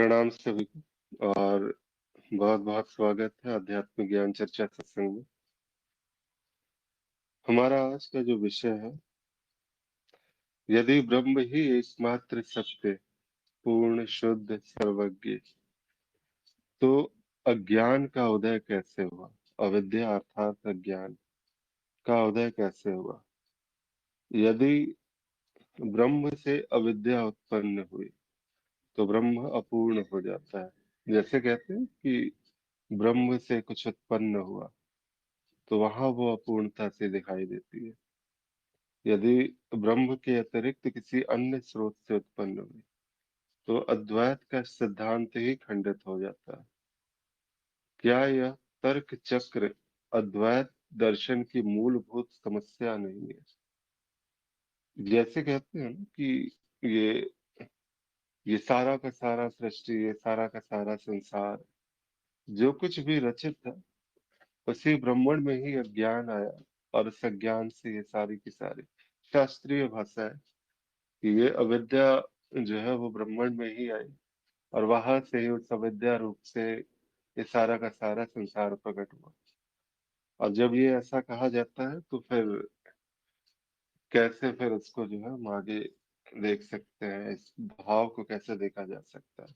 प्रणाम सभी को और बहुत बहुत स्वागत है आध्यात्मिक ज्ञान चर्चा सत्संग में। हमारा आज का जो विषय है, यदि ब्रह्म ही एकमात्र सत्य, पूर्ण शुद्ध सर्वज्ञ, तो अज्ञान का उदय कैसे हुआ? अविद्या अर्थात अज्ञान का उदय कैसे हुआ? यदि ब्रह्म से अविद्या उत्पन्न हुई तो ब्रह्म अपूर्ण हो जाता है। जैसे कहते हैं कि ब्रह्म से कुछ उत्पन्न हुआ तो वहां वो अपूर्णता से दिखाई देती है। यदि ब्रह्म के अतिरिक्त किसी अन्य स्रोत से उत्पन्न हुई तो अद्वैत का सिद्धांत ही खंडित हो जाता है। क्या यह तर्क चक्र अद्वैत दर्शन की मूलभूत समस्या नहीं है? जैसे कहते हैं ना कि ये ये सारा का सारा सृष्टि, ये सारा का सारा संसार, जो कुछ भी रचित था, उसी ब्रह्मांड में ही अज्ञान आया और उस अज्ञान से ये सारी की सारी शास्त्रीय भाषा है कि ये अविद्या जो है वो ब्रह्मांड में ही आई और वहां से ही उस अविद्या रूप से ये सारा का सारा संसार प्रकट हुआ। और जब ये ऐसा कहा जाता है तो फिर कैसे फिर उसको जो है हम आगे देख सकते हैं, इस भाव को कैसे देखा जा सकता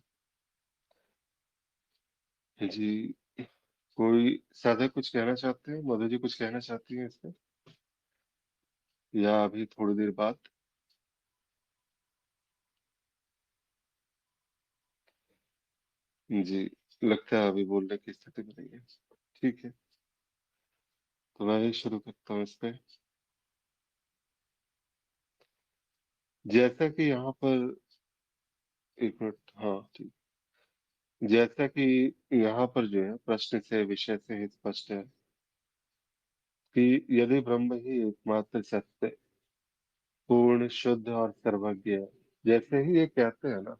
है जी। कोई साधक कुछ कहना चाहते हैं? मधु जी कुछ कहना चाहती हैं इस पे, या अभी थोड़ी देर बाद? जी, लगता है अभी बोलने की स्थिति में नहीं है। ठीक है, तो मैं ही शुरू करता हूँ इस पे। जैसा कि यहाँ पर, एक मिनट, हाँ ठीक। जैसा कि यहाँ पर जो है प्रश्न से विषय से ही स्पष्ट है कि यदि ब्रह्म ही एकमात्र सत्य, पूर्ण शुद्ध और सर्वज्ञ है, जैसे ही ये कहते हैं ना,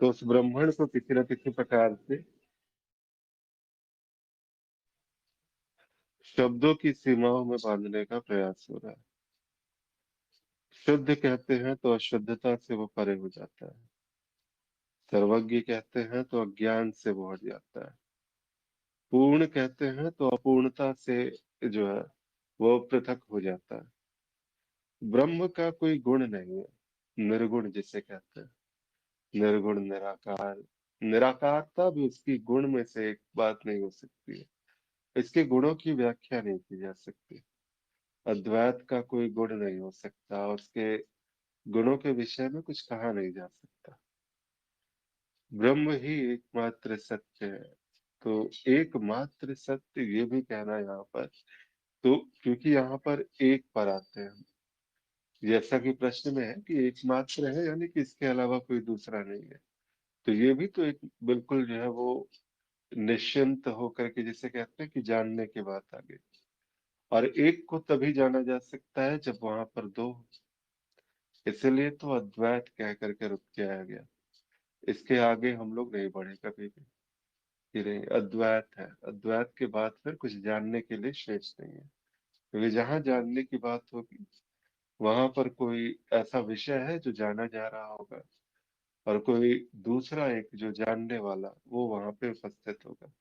तो उस ब्रह्मण को किसी न किसी प्रकार से शब्दों की सीमाओं में बांधने का प्रयास हो रहा है। शुद्ध कहते हैं तो अशुद्धता से वो परे हो जाता है, सर्वज्ञ कहते हैं तो अज्ञान से वो हट जाता है, पूर्ण कहते हैं तो अपूर्णता से जो है वो पृथक हो जाता है। ब्रह्म का कोई गुण नहीं है, निर्गुण जिसे कहते हैं, निर्गुण निराकार। निराकारता भी उसकी गुण में से एक बात नहीं हो सकती है, इसके गुणों की व्याख्या नहीं की जा सकती। अद्वैत का कोई गुण नहीं हो सकता, उसके गुणों के विषय में कुछ कहा नहीं जा सकता। ब्रह्म ही एकमात्र सत्य है। तो एकमात्र सत्य ये भी कहना यहाँ पर, तो क्योंकि यहाँ पर एक पर आते हैं, जैसा कि प्रश्न में है कि एकमात्र है यानी कि इसके अलावा कोई दूसरा नहीं है, तो ये भी तो एक बिल्कुल जो है वो निश्चिंत होकर के जिसे कहते हैं कि जानने की बात आ गई। और एक को तभी जाना जा सकता है जब वहां पर दो हो। इसलिए तो अद्वैत कह करके रुक जाया गया, इसके आगे हम लोग नहीं बढ़े कभी भी कि नहीं अद्वैत है, अद्वैत के बाद फिर कुछ जानने के लिए शेष नहीं है। क्योंकि जहां जानने की बात होगी वहां पर कोई ऐसा विषय है जो जाना जा रहा होगा और कोई दूसरा एक जो जानने वाला वो वहां पे उपस्थित होगा।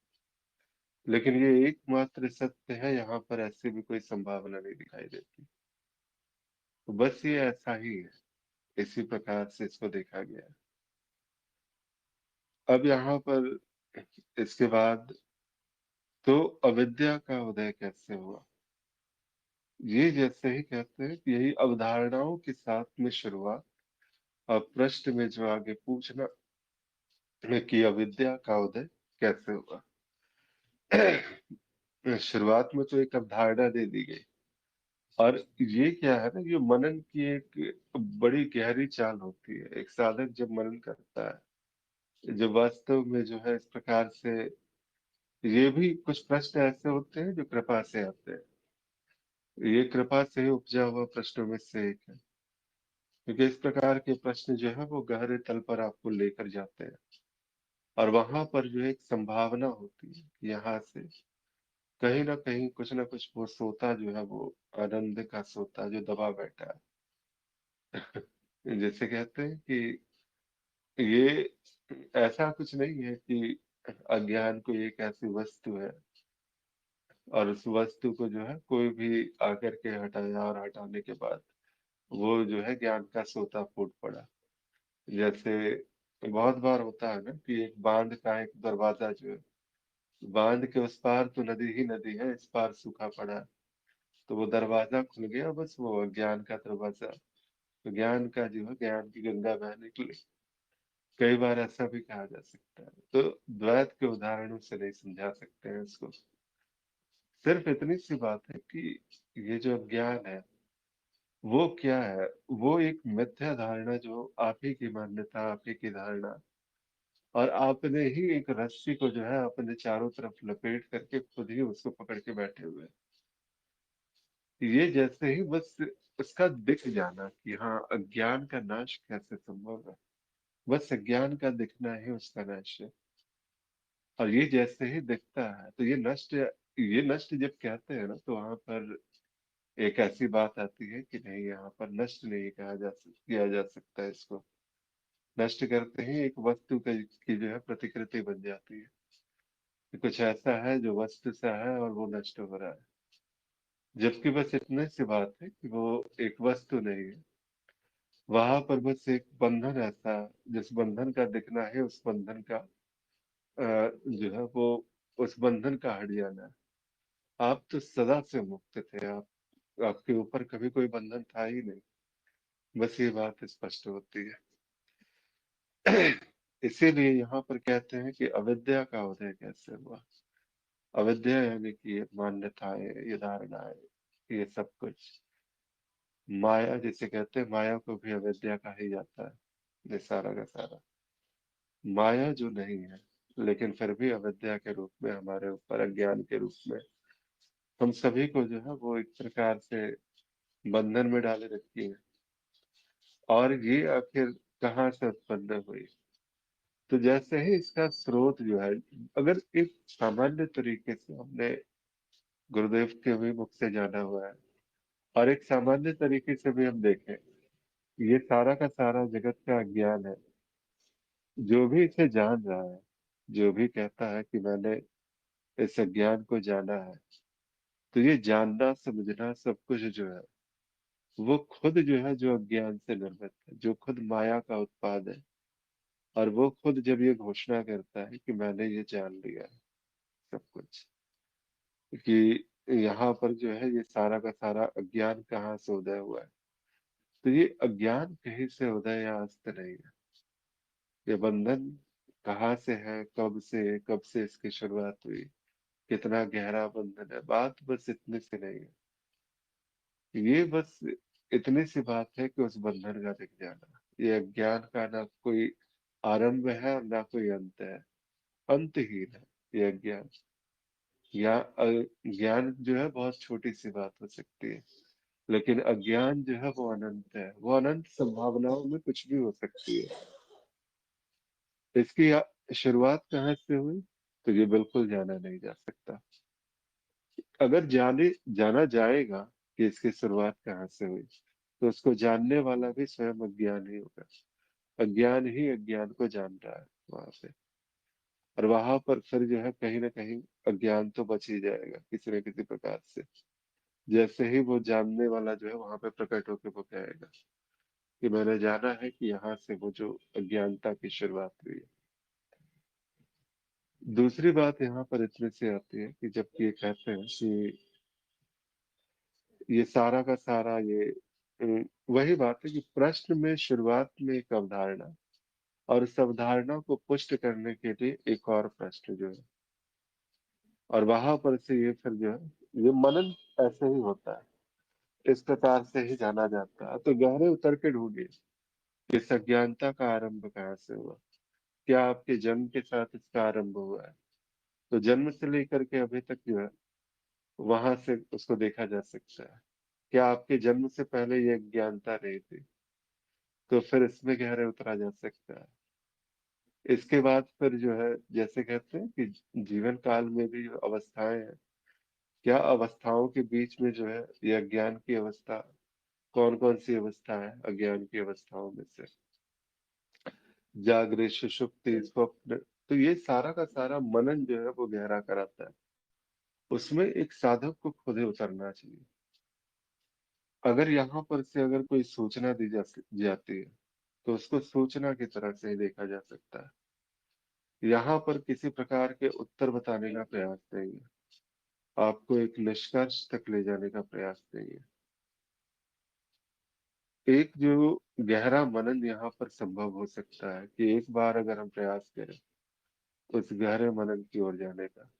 लेकिन ये एकमात्र सत्य है, यहाँ पर ऐसी भी कोई संभावना नहीं दिखाई देती। तो बस ये ऐसा ही है, इसी प्रकार से इसको देखा गया है। अब यहाँ पर इसके बाद, तो अविद्या का उदय कैसे हुआ? ये जैसे ही कहते हैं कि यही अवधारणाओं के साथ में शुरुआत, और प्रश्न में जो आगे पूछना है कि अविद्या का उदय कैसे हुआ। शुरुआत में तो एक अवधारणा दे दी गई, और ये क्या है ना, ये मनन की एक बड़ी गहरी चाल होती है। एक साधक जब मनन करता है, जब वास्तव में जो है इस प्रकार से, ये भी कुछ प्रश्न ऐसे होते हैं जो कृपा से आते हैं, ये कृपा से ही उपजा हुआ प्रश्नों में से एक है। क्योंकि इस प्रकार के प्रश्न जो है वो गहरे तल पर आपको लेकर जाते हैं, और वहां पर जो एक संभावना होती है कि यहाँ से कहीं ना कहीं कुछ ना कुछ वो सोता जो है वो आनंद का सोता जो दबा बैठा है। जैसे कहते हैं कि ये ऐसा कुछ नहीं है कि अज्ञान कोई एक ऐसी वस्तु है और उस वस्तु को जो है कोई भी आकर के हटाया और हटाने के बाद वो जो है ज्ञान का सोता फूट पड़ा। जैसे बहुत बार होता है ना कि एक बांध का एक दरवाजा जो है, बांध के उस पार तो नदी ही नदी है, इस पार सूखा पड़ा है। तो वो दरवाजा खुल गया, बस वो ज्ञान का दरवाजा, तो ज्ञान का जो है ज्ञान की गंगा बह निकली। कई बार ऐसा भी कहा जा सकता है। तो द्वैत के उदाहरणों से नहीं समझा सकते हैं इसको। सिर्फ इतनी सी बात है कि ये जो अज्ञान है वो क्या है। वो एक मिथ्या धारणा जो आप ही की मान्यता, आप ही की धारणा, और आपने ही एक रस्सी को जो है अपने चारों तरफ लपेट करके खुद ही उसको पकड़ के बैठे हुए हैं। ये जैसे ही बस उसका दिख जाना कि हाँ अज्ञान का नाश कैसे संभव है, बस अज्ञान का दिखना ही उसका नाश है। और ये जैसे ही दिखता है तो ये नष्ट जब कहते हैं ना तो वहां पर एक ऐसी बात आती है कि नहीं, यहाँ पर नष्ट नहीं किया जा सकता है इसको। नष्ट करते ही एक वस्तु की जो है प्रतिकृति बन जाती है कि कुछ ऐसा है जो वस्तु सा है और वो नष्ट हो रहा है। जबकि बस इतने सी बात है कि वो एक वस्तु नहीं है, वहां पर बस एक बंधन ऐसा, जिस बंधन का दिखना है उस बंधन का जो है वो उस बंधन का हट जाना है। आप तो सदा से मुक्त थे, आपके ऊपर कभी कोई बंधन था ही नहीं। बस ये बात स्पष्ट होती है। इसीलिए यहाँ पर कहते हैं कि अविद्या का उदय कैसे हुआ। अविद्या यानी कि ये मान्यताएं, ये धारणाएं, ये सब कुछ माया जिसे कहते हैं, माया को भी अविद्या कहा ही जाता है। ये सारा का सारा माया जो नहीं है, लेकिन फिर भी अविद्या के रूप में हमारे ऊपर, अज्ञान के रूप में हम सभी को जो है वो एक प्रकार से बंधन में डाले रखी है। और ये आखिर कहाँ से उत्पन्न हुई। तो जैसे ही इसका स्रोत जो है, अगर एक सामान्य तरीके से हमने गुरुदेव के भी मुख से जाना हुआ है और एक सामान्य तरीके से भी हम देखें, ये सारा का सारा जगत का अज्ञान है। जो भी इसे जान रहा है, जो भी कहता है कि मैंने इस अज्ञान को जाना है, तो ये जानना समझना सब कुछ जो है वो खुद जो है जो अज्ञान से निर्मित है, जो खुद माया का उत्पाद है। और वो खुद जब ये घोषणा करता है कि मैंने ये जान लिया है सब कुछ, कि यहाँ पर जो है ये सारा का सारा अज्ञान कहाँ से उदय हुआ है, तो ये अज्ञान कहीं से उदय या अस्त नहीं है। ये बंधन कहाँ से है, कब से इसकी शुरुआत हुई, कितना गहरा बंधन है, बात बस इतने से नहीं है। ये बस इतनी सी बात है कि उस बंधन का दिख जाना। ये अज्ञान का ना कोई आरंभ है और ना कोई अंत है, अंतहीन है ये अज्ञान। या ज्ञान जो है बहुत छोटी सी बात हो सकती है, लेकिन अज्ञान जो है वो अनंत है, वो अनंत संभावनाओं में कुछ भी हो सकती है। इसकी शुरुआत कहाँ से हुई, तो ये बिल्कुल जाना नहीं जा सकता। अगर जाना जाएगा कि इसकी शुरुआत कहाँ से हुई, तो उसको जानने वाला भी स्वयं अज्ञान ही होगा। अज्ञान ही अज्ञान को जान रहा है वहां पे। और वहां पर फिर जो है कहीं ना कहीं अज्ञान तो बच ही जाएगा किसी न किसी प्रकार से। जैसे ही वो जानने वाला जो है वहां पे प्रकट होकर वो कहेगा कि मैंने जाना है कि यहाँ से वो जो अज्ञानता की शुरुआत हुई है। दूसरी बात यहाँ पर इतने से आती है कि जब ये कहते हैं कि ये सारा का सारा ये वही बात है कि प्रश्न में शुरुआत में एक अवधारणा, और उस अवधारणा को पुष्ट करने के लिए एक और प्रश्न जो है, और वहां पर से ये फिर जो है ये मनन ऐसे ही होता है। इस प्रकार से ही जाना जाता है। तो गहरे उतर के ढूंढिए कि इस अज्ञानता का आरंभ कहाँ से हुआ। क्या आपके जन्म के साथ इसका आरंभ हुआ है, तो जन्म से लेकर के अभी तक जो है वहां से उसको देखा जा सकता है। क्या आपके जन्म से पहले ये अज्ञानता नहीं थी, तो फिर इसमें गहरे उतरा जा सकता है। इसके बाद फिर जो है जैसे कहते हैं कि जीवन काल में भी जो अवस्थाएं हैं, क्या अवस्थाओं के बीच में जो है ये अज्ञान की अवस्था, कौन कौन सी अवस्था है अज्ञान की अवस्थाओं में से। जागृत सुषुप्ति स्वप्न, तो ये सारा का सारा मनन जो है वो गहरा कराता है। उसमें एक साधक को खुद ही उतरना चाहिए। अगर यहाँ पर से अगर कोई सूचना दी जाती है तो उसको सूचना की तरह से ही देखा जा सकता है। यहाँ पर किसी प्रकार के उत्तर बताने का प्रयास नहीं है, आपको एक निष्कर्ष तक ले जाने का प्रयास नहीं है। एक जो गहरा मनन यहाँ पर संभव हो सकता है कि एक बार अगर हम प्रयास करें उस गहरे मनन की ओर जाने का,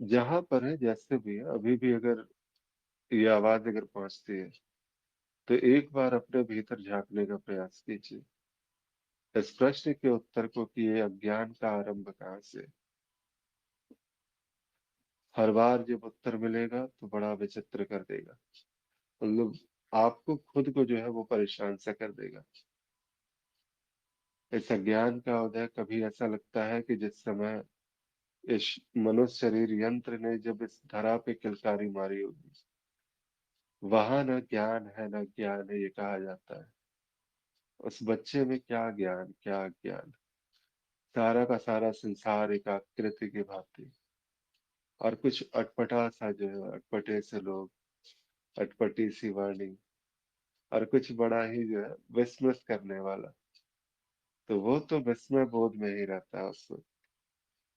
जहां पर है जैसे भी है, अभी भी अगर ये आवाज अगर पहुंचती है तो एक बार अपने भीतर झांकने का प्रयास कीजिए, इस प्रश्न के उत्तर को कि ये अज्ञान का आरंभ कहाँ से। हर बार जब उत्तर मिलेगा तो बड़ा विचित्र कर देगा, मतलब आपको खुद को जो है वो परेशान सा कर देगा। इस अज्ञान का उदय कभी ऐसा लगता है कि जिस समय इस मनुष्य शरीर यंत्र ने जब इस धरा पे किलकारी मारी होगी, वहां न ज्ञान है न ज्ञान है ये कहा जाता है। उस बच्चे में क्या ज्ञान क्या ज्ञान, सारा का सारा संसार एक आकृति की भांति, और कुछ अटपटा सा जो है, अटपटे से लोग, अटपटी सी वाणी, और कुछ बड़ा ही जो है विस्मृत करने वाला, तो वो तो विस्मय बोध में ही रहता है उस वक्त।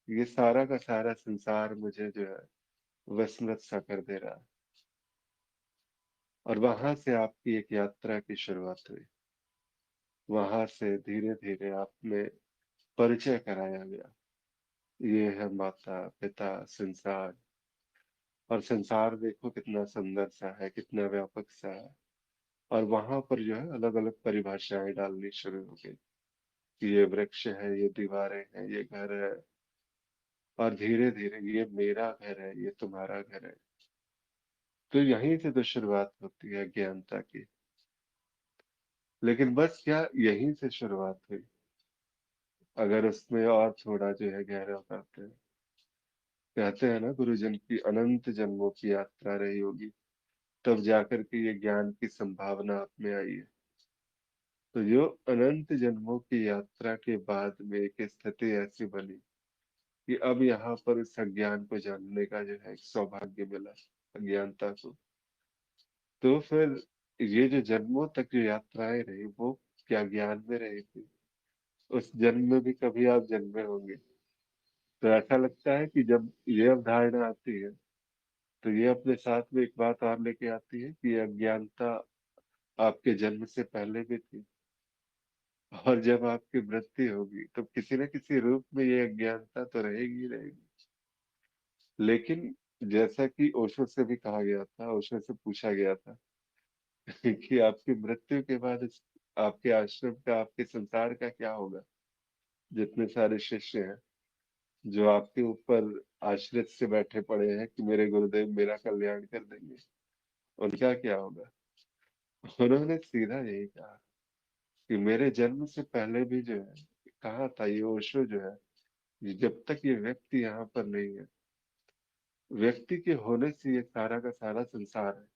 ये सारा का सारा संसार मुझे जो है विस्मृत सा कर दे रहा है। और वहां से आपकी एक यात्रा की शुरुआत हुई, वहां से धीरे धीरे आप में परिचय कराया गया, ये है माता पिता संसार। और संसार देखो कितना सुंदर सा है, कितना व्यापक सा है। और वहां पर जो है अलग अलग परिभाषाएं डालनी शुरू हो गई कि ये वृक्ष है, ये दीवारें हैं, ये घर है, और धीरे धीरे ये मेरा घर है, ये तुम्हारा घर है। तो यहीं से तो शुरुआत होती है ज्ञानता की। लेकिन बस क्या यहीं से शुरुआत हुई, अगर उसमें और थोड़ा जो है गहरा उतरते हैं, कहते हैं ना गुरुजन की अनंत जन्मों की यात्रा रही होगी, तब जाकर के ये ज्ञान की संभावना आप में आई है। तो जो अनंत जन्मों की यात्रा के बाद में एक स्थिति ऐसी बनी कि अब यहाँ पर इस अज्ञान को जानने का जो है एक सौभाग्य मिला, अज्ञानता को। तो फिर ये जो जन्मों तक जो यात्राएं रही वो क्या ज्ञान में रही थी? उस जन्म में भी कभी आप जन्मे होंगे। तो ऐसा लगता है कि जब ये अवधारणा आती है तो ये अपने साथ में एक बात और लेके आती है कि ये अज्ञानता आपके जन्म से पहले भी थी, और जब आपकी मृत्यु होगी तो किसी न किसी रूप में ये अज्ञानता तो रहेगी ही रहेगी। लेकिन जैसा कि ओशो से भी कहा गया था, ओशो से पूछा गया था कि आपकी मृत्यु के बाद आपके आश्रम का, आपके संसार का क्या होगा? जितने सारे शिष्य हैं जो आपके ऊपर आश्रित से बैठे पड़े हैं कि मेरे गुरुदेव मेरा कल्याण कर देंगे, उनका क्या होगा? उन्होंने सीधा यही कहा कि मेरे जन्म से पहले भी जो है, कहा था ये ओशो जो है, कि जब तक ये व्यक्ति यहाँ पर नहीं है, व्यक्ति के होने से ये सारा का सारा संसार है।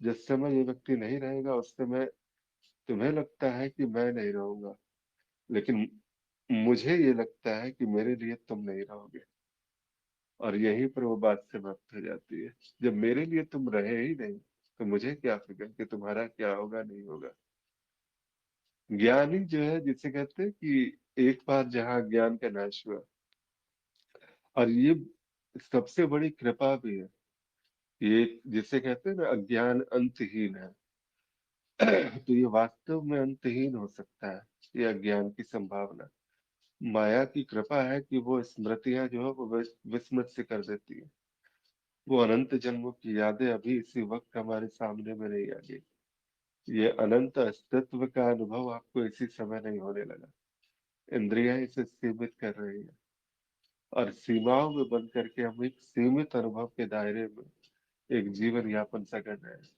जिस समय ये व्यक्ति नहीं रहेगा उस समय तुम्हें लगता है कि मैं नहीं रहूंगा, लेकिन मुझे ये लगता है कि मेरे लिए तुम नहीं रहोगे। और यहीं पर वो बात समाप्त हो जाती है। जब मेरे लिए तुम रहे ही नहीं तो मुझे क्या फिक्र कि तुम्हारा क्या होगा नहीं होगा। ज्ञानी जो है, जिसे कहते हैं कि एक बार जहाँ ज्ञान का नाश हुआ, और ये सबसे बड़ी कृपा भी है, ये जिसे कहते हैं ना अज्ञान अंतहीन है। तो ये वास्तव में अंतहीन हो सकता है, ये अज्ञान की संभावना। माया की कृपा है कि वो स्मृतियां जो है वो विस्मृत से कर देती है। वो अनंत जन्मों की यादें अभी इसी वक्त हमारे सामने में नहीं आ गई। ये अनंत अस्तित्व का अनुभव आपको इसी समय नहीं होने लगा। इंद्रियां इसे सीमित कर रही है, और सीमाओं में बंद करके हम एक सीमित अनुभव के दायरे में एक जीवन यापन सा कर रहे हैं।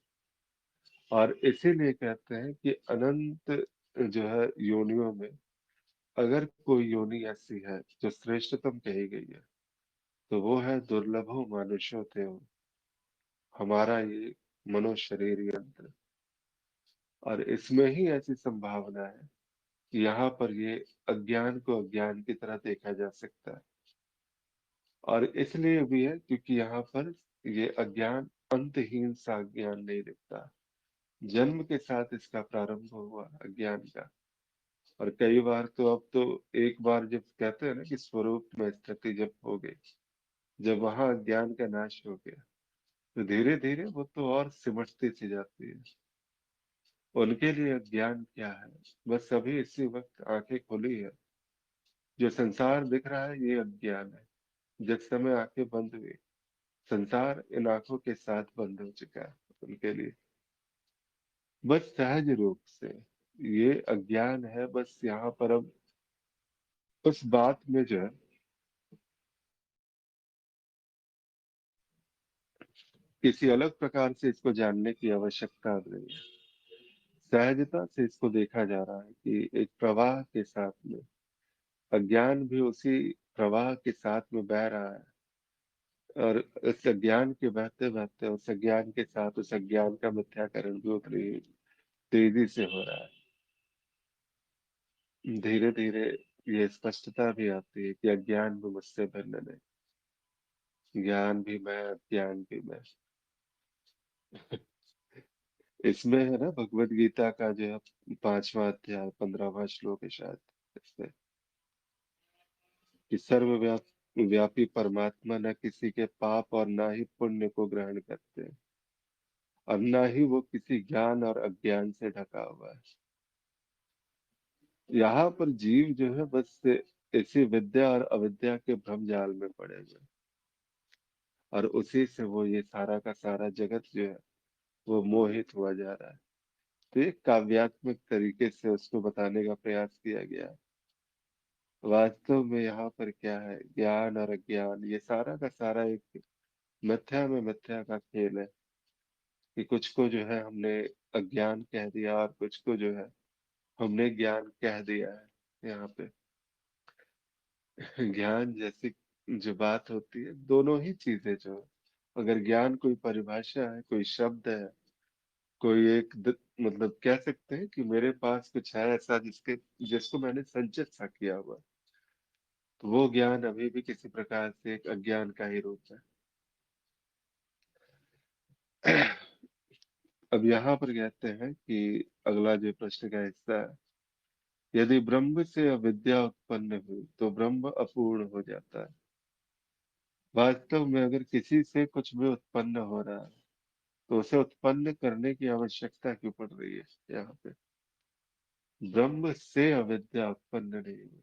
और इसीलिए कहते हैं कि अनंत जो है योनियों में अगर कोई योनि ऐसी है जो श्रेष्ठतम कही गई है, तो वो है दुर्लभो मानुषो देव, हमारा ये मनो शरीर यंत्र। और इसमें ही ऐसी संभावना है यहाँ पर ये अज्ञान को अज्ञान की तरह देखा जा सकता है। और इसलिए भी है क्योंकि यहाँ पर ये अज्ञान अंतहीन सा अज्ञान नहीं दिखता। जन्म के साथ इसका प्रारंभ हुआ अज्ञान का। और कई बार तो अब तो एक बार जब कहते हैं ना कि स्वरूप में स्थिति जब हो गई, जब वहां अज्ञान का नाश हो गया, तो धीरे धीरे वो तो और सिमटती सी जाती है। उनके लिए अज्ञान क्या है? बस अभी इसी वक्त आंखें खुली है। जो संसार दिख रहा है ये अज्ञान है। जिस समय आंखें बंद हुई, संसार इन आंखों के साथ बंद हो चुका है उनके लिए। बस सहज रूप से ये अज्ञान है। बस यहाँ पर अब उस बात में जो है किसी अलग प्रकार से इसको जानने की आवश्यकता अब नहीं है। सहजता से इसको देखा जा रहा है कि एक प्रवाह के साथ में अज्ञान भी उसी प्रवाह के साथ में बह रहा है। और उस अज्ञान के बहते बहते उस अज्ञान के साथ उस अज्ञान का मिथ्याकरण भी उतनी तेजी से हो रहा है। धीरे धीरे ये स्पष्टता भी आती है कि अज्ञान भी मुझसे भिन्न नहीं। ज्ञान भी मैं, अज्ञान भी मैं। इसमें है ना भगवत गीता का जो है 5वां अध्याय 15वां श्लोक है शायद इसमें, कि सर्वव्यापी परमात्मा न किसी के पाप और ना ही पुण्य को ग्रहण करते हैं, और ना ही वो किसी ज्ञान और अज्ञान से ढका हुआ है। यहाँ पर जीव जो है बस इसी विद्या और अविद्या के भ्रम जाल में पड़े हुए हैं। और उसी से वो ये सारा का सारा जगत जो है वो मोहित हुआ जा रहा है। तो एक काव्यात्मक तरीके से उसको बताने का प्रयास किया गया है। वास्तव में यहाँ पर क्या है, ज्ञान और अज्ञान ये सारा का सारा एक मिथ्या में मिथ्या का खेल है। कि कुछ को जो है हमने अज्ञान कह दिया और कुछ को जो है हमने ज्ञान कह दिया है यहाँ पे। ज्ञान जैसी जो बात होती है, दोनों ही चीजें जो है, अगर ज्ञान कोई परिभाषा है, कोई शब्द है, कोई मतलब कह सकते हैं कि मेरे पास कुछ है ऐसा जिसको मैंने संचित सा किया हुआ, तो वो ज्ञान अभी भी किसी प्रकार से एक अज्ञान का ही रूप है। अब यहाँ पर कहते हैं कि अगला जो प्रश्न का हिस्सा है, यदि ब्रह्म से अविद्या उत्पन्न हुई तो ब्रह्म अपूर्ण हो जाता है। वास्तव में अगर किसी से कुछ भी उत्पन्न हो रहा है, तो उसे उत्पन्न करने की आवश्यकता क्यों पड़ रही है यहाँ पे? ब्रह्म से अविद्या उत्पन्न नहीं हुई।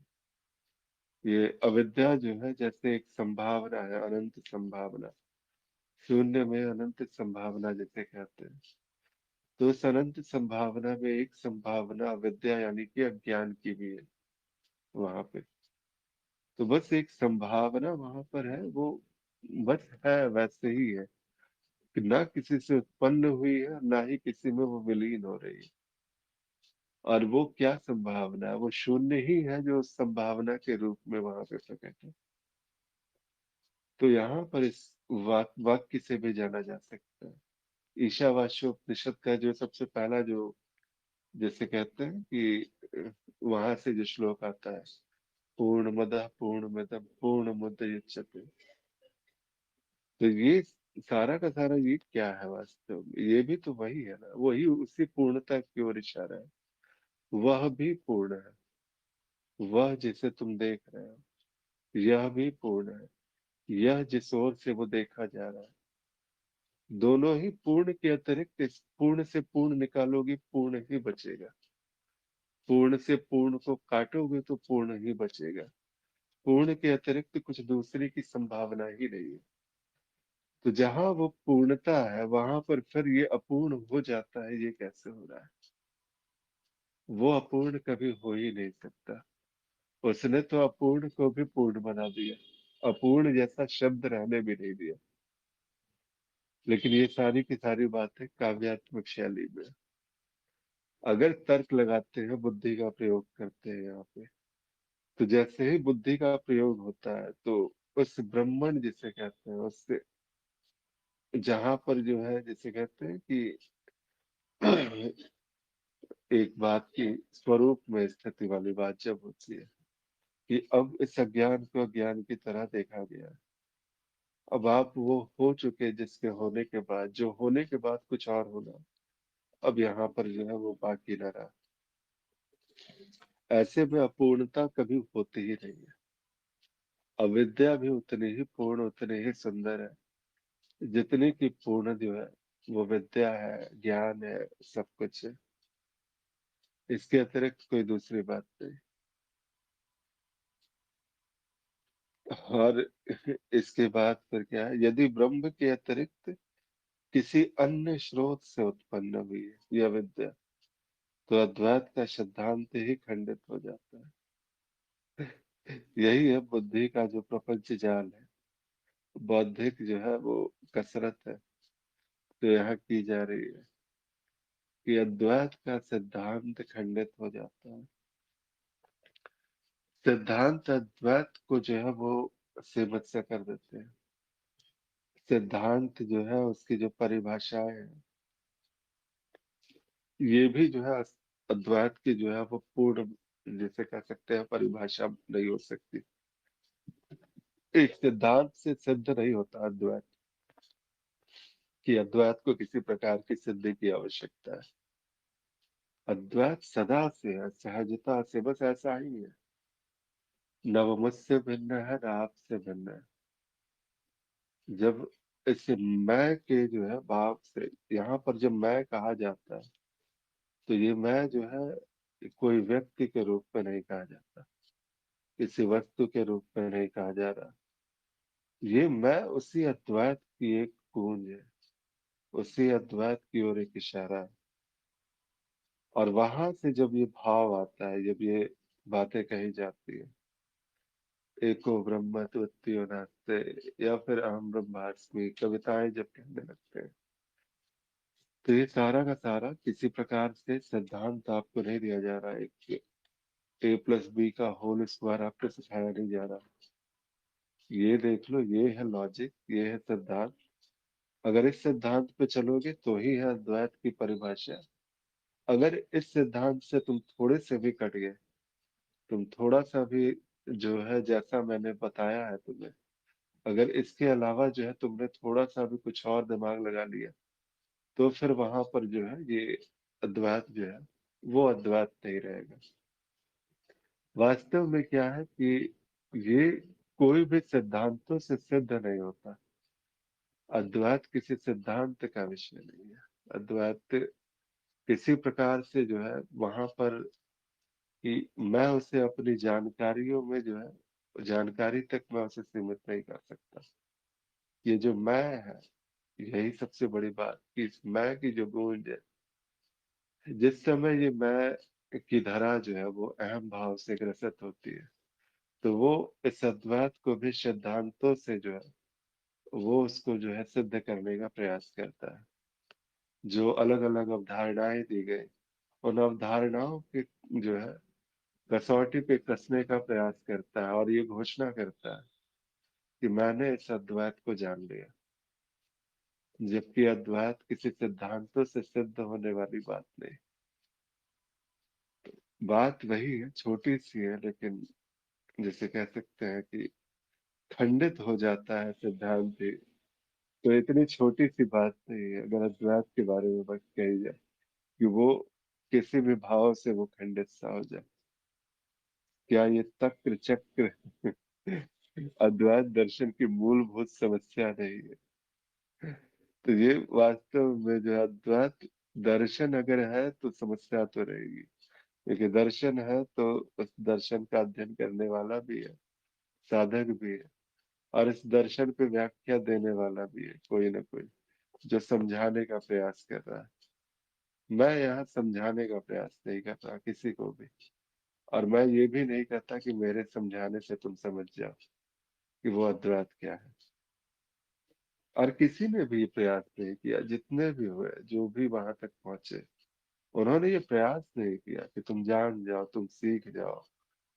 ये अविद्या जो है जैसे एक संभावना है, अनंत संभावना। शून्य में अनंत संभावना जिसे कहते हैं, तो उस अनंत संभावना में एक संभावना अविद्या यानी कि अज्ञान की भी है वहां पे। तो बस एक संभावना वहां पर है, वो बस है, वैसे ही है। कि ना किसी से उत्पन्न हुई है, ना ही किसी में वो विलीन हो रही है। और वो क्या संभावना है? वो शून्य ही है जो उस संभावना के रूप में वहां पे प्रकट है। तो यहाँ पर इस वाक्य से भी जाना जा सकता है। ईशावास्योपनिषद का जो सबसे पहला जो, जैसे कहते हैं कि वहां से जो श्लोक आता है, पूर्णमदः पूर्णमिदं पूर्णमुदच्यते। तो ये सारा का सारा ये क्या है वास्तव में? ये भी तो वही है ना, वही उसी पूर्णता की ओर इशारा है। वह भी पूर्ण है। वह जिसे तुम देख रहे हो यह भी पूर्ण है। यह जिस ओर से वो देखा जा रहा है, दोनों ही पूर्ण के अतिरिक्त इस पूर्ण से पूर्ण निकालोगे पूर्ण ही बचेगा। पूर्ण से पूर्ण को काटोगे तो पूर्ण ही बचेगा। पूर्ण के अतिरिक्त कुछ दूसरे की संभावना ही नहीं है। तो जहां वो पूर्णता है वहां पर फिर ये अपूर्ण हो जाता है, ये कैसे हो रहा है? वो अपूर्ण कभी हो ही नहीं सकता। उसने तो अपूर्ण को भी पूर्ण बना दिया, अपूर्ण जैसा शब्द रहने भी नहीं दिया। लेकिन ये सारी की सारी बातें काव्यात्मक शैली में, अगर तर्क लगाते हैं, बुद्धि का प्रयोग करते हैं यहाँ पे, तो जैसे ही बुद्धि का प्रयोग होता है तो उस ब्रह्मण जिसे कहते हैं उससे, जहां पर जो है जिसे कहते हैं कि एक बात की स्वरूप में स्थिति वाली बात जब होती है कि अब इस अज्ञान को अज्ञान की तरह देखा गया, अब आप वो हो चुके जिसके होने के बाद, जो होने के बाद कुछ और होना, अब यहाँ पर जो है वो बाकी न रहा। ऐसे में अपूर्णता कभी होती ही नहीं है। अविद्या भी उतनी ही पूर्ण, उतनी ही सुंदर है जितनी की पूर्ण जो है वो विद्या है, ज्ञान है, सब कुछ है। इसके अतिरिक्त कोई दूसरी बात नहीं। और इसके बाद फिर क्या है, यदि ब्रह्म के अतिरिक्त किसी अन्य स्रोत से उत्पन्न हुई है यह विद्या, तो अद्वैत का सिद्धांत ही खंडित हो जाता है। यही है बुद्धि का जो प्रपंच जाल है, बौद्धिक जो है वो कसरत है जो यहाँ की जा रही है कि अद्वैत का सिद्धांत खंडित हो जाता है। सिद्धांत अद्वैत को जो है वो सीमित से कर देते हैं। सिद्धांत जो है उसकी जो परिभाषाएं हैं, ये भी जो है अद्वैत की जो है वो पूर्ण, जिसे कह सकते हैं, परिभाषा नहीं हो सकती। एक सिद्धांत से सिद्ध नहीं होता अद्वैत, कि अद्वैत को किसी प्रकार की सिद्धि की आवश्यकता है। अद्वैत सदा से है, सहजता से, बस ऐसा ही है। न वो मुझसे भिन्न है, न आपसे भिन्न है। जब इस मैं के जो है भाव से यहाँ पर जब मैं कहा जाता है, तो ये मैं जो है कोई व्यक्ति के रूप में नहीं कहा जाता, किसी वस्तु के रूप में नहीं कहा जा रहा। ये मैं उसी अद्वैत की एक गूंज है, उसी अद्वैत की ओर एक इशारा है। और वहां से जब ये भाव आता है, जब ये बातें कही जाती है, एको ब्रह्म द्वितीयो नास्ते, या फिर अहम ब्रह्मास्मि, कविताएं जब कहने लगते हैं, तो ये सारा का सारा किसी प्रकार से सिद्धांत आपको नहीं दिया जा रहा है। एक A+B का होल स्क्वायर आपको सिखाया नहीं जा रहा। ये देख लो, ये है लॉजिक, ये है सिद्धांत। अगर इस सिद्धांत पे चलोगे तो ही है अद्वैत की परिभाषा। अगर इस सिद्धांत से तुम थोड़े से भी कट गए, तुम थोड़ा सा भी जो है जैसा मैंने बताया है तुम्हें, अगर इसके अलावा जो है तुमने थोड़ा सा भी कुछ और दिमाग लगा लिया, तो फिर वहां पर जो है ये अद्वैत जो है वो अद्वैत नहीं रहेगा। वास्तव में क्या है कि ये कोई भी सिद्धांतों से सिद्ध नहीं होता। अद्वैत किसी सिद्धांत का विषय नहीं है। अद्वैत किसी प्रकार से जो है वहां पर कि मैं उसे अपनी जानकारियों में जो है जानकारी तक मैं उसे सीमित नहीं कर सकता। ये जो मैं है, यही सबसे बड़ी बात कि इस मैं की जो गूंज है, जिस समय ये मैं की धारा जो है वो अहम भाव से ग्रसित होती है, तो वो इस अद्वैत को भी सिद्धांतों से जो है वो उसको जो है सिद्ध करने का प्रयास करता है। जो अलग अलग अवधारणाएं दी गई, उन अवधारणाओं के जो है कसौटी पे कसने का प्रयास करता है और ये घोषणा करता है कि मैंने इस अद्वैत को जान लिया। जबकि अद्वैत किसी सिद्धांतों से सिद्ध होने वाली बात नहीं। बात वही है, छोटी सी है, लेकिन जिसे कह सकते हैं कि खंडित हो जाता है सिद्धांत ही। तो इतनी छोटी सी बात नहीं है अगर अद्वैत के बारे में बस कही जाए कि वो किसी भी भाव से वो खंडित सा हो जाए। क्या ये तक्र चक्र अद्वैत दर्शन की मूलभूत समस्या नहीं है? तो ये वास्तव में जो है अद्वैत दर्शन अगर है तो समस्या तो रहेगी, क्योंकि दर्शन है तो उस दर्शन का अध्ययन करने वाला भी है, साधक भी है, और इस दर्शन पे व्याख्या देने वाला भी है कोई ना कोई, जो समझाने का प्रयास कर रहा है। मैं यहाँ समझाने का प्रयास नहीं कर रहा किसी को भी, और मैं ये भी नहीं कहता कि मेरे समझाने से तुम समझ जाओ कि वो अद्वैत क्या है। और किसी ने भी ये प्रयास नहीं किया, जितने भी हुए, जो भी वहां तक पहुंचे, उन्होंने ये प्रयास नहीं किया कि तुम जान जाओ, तुम सीख जाओ,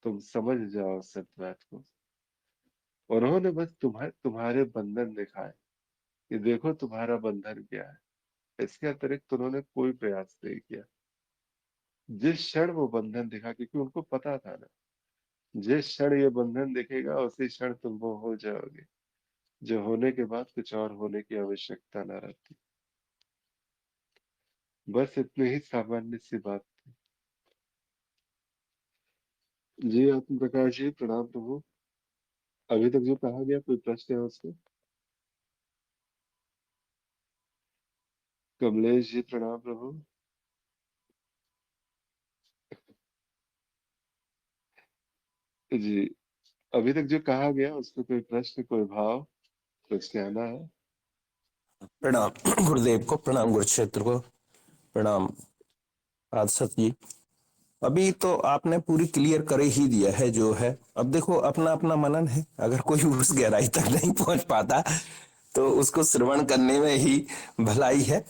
तुम समझ जाओ उस अद्वैत को। उन्होंने बस तुम्हारे बंधन दिखाए कि देखो तुम्हारा बंधन क्या है। इसके अतिरिक्त उन्होंने कोई प्रयास नहीं किया। जिस क्षण वो बंधन दिखा, क्योंकि उनको पता था ना, जिस क्षण ये बंधन दिखेगा उसी क्षण तुम वो हो जाओगे, जो होने के बाद कुछ और होने की आवश्यकता ना रहती। बस इतनी ही सामान्य सी बात। जी आत्म प्रकाश जी, प्रणाम प्रभु। अभी तक जो कहा गया, कोई प्रश्न है उसमें? कमलेश जी, प्रणाम प्रभु। जी, अभी तक जो कहा गया उसमें कोई प्रश्न, कोई भाव, कुछ कहना है? प्रणाम गुरुदेव को, प्रणाम गुरु क्षेत्र को, प्रणाम पार्षद जी। अभी तो आपने पूरी क्लियर कर ही दिया है जो है। अब देखो, अपना अपना मनन है। अगर कोई उस गहराई तक नहीं पहुंच पाता तो उसको श्रवण करने में ही भलाई है।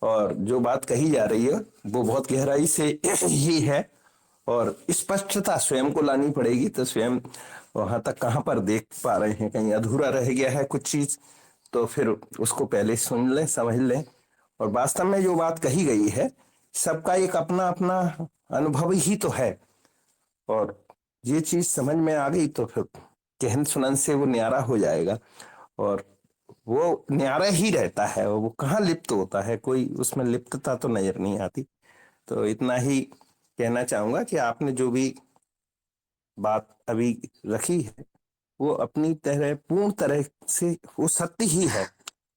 और जो बात कही जा रही है वो बहुत गहराई से ही है, और स्पष्टता स्वयं को लानी पड़ेगी। तो स्वयं वहां तक कहाँ पर देख पा रहे हैं, कहीं अधूरा रह गया है कुछ चीज, तो फिर उसको पहले सुन लें, समझ लें। और वास्तव में जो बात कही गई है, सबका एक अपना अपना अनुभव ही तो है। और ये चीज समझ में आ गई तो फिर कहन सुनन से वो न्यारा हो जाएगा। और वो न्यारा ही रहता है, वो कहाँ लिप्त होता है, कोई उसमें लिप्तता तो नजर नहीं आती। तो इतना ही कहना चाहूंगा कि आपने जो भी बात अभी रखी है वो अपनी तरह पूर्ण तरह से वो सत्य ही है।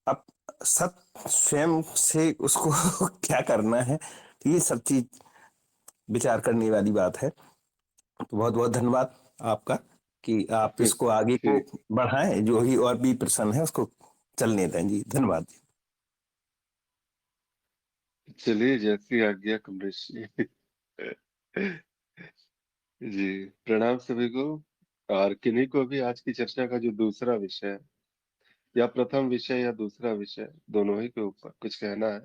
अब सत्य स्वयं से उसको क्या करना है, ये सब चीज विचार करने वाली बात है। तो बहुत बहुत धन्यवाद आपका कि आप इसको आगे को ठीक, बढ़ाएं। जो ही और भी प्रश्न है उसको चलने दें जी। धन्यवाद जी। चलिए, जैसी आज्ञा कमलेश जी। जी, प्रणाम सभी को। और किन्हीं को भी आज की चर्चा का जो दूसरा विषय है, या प्रथम विषय या दूसरा विषय, दोनों ही के ऊपर कुछ कहना है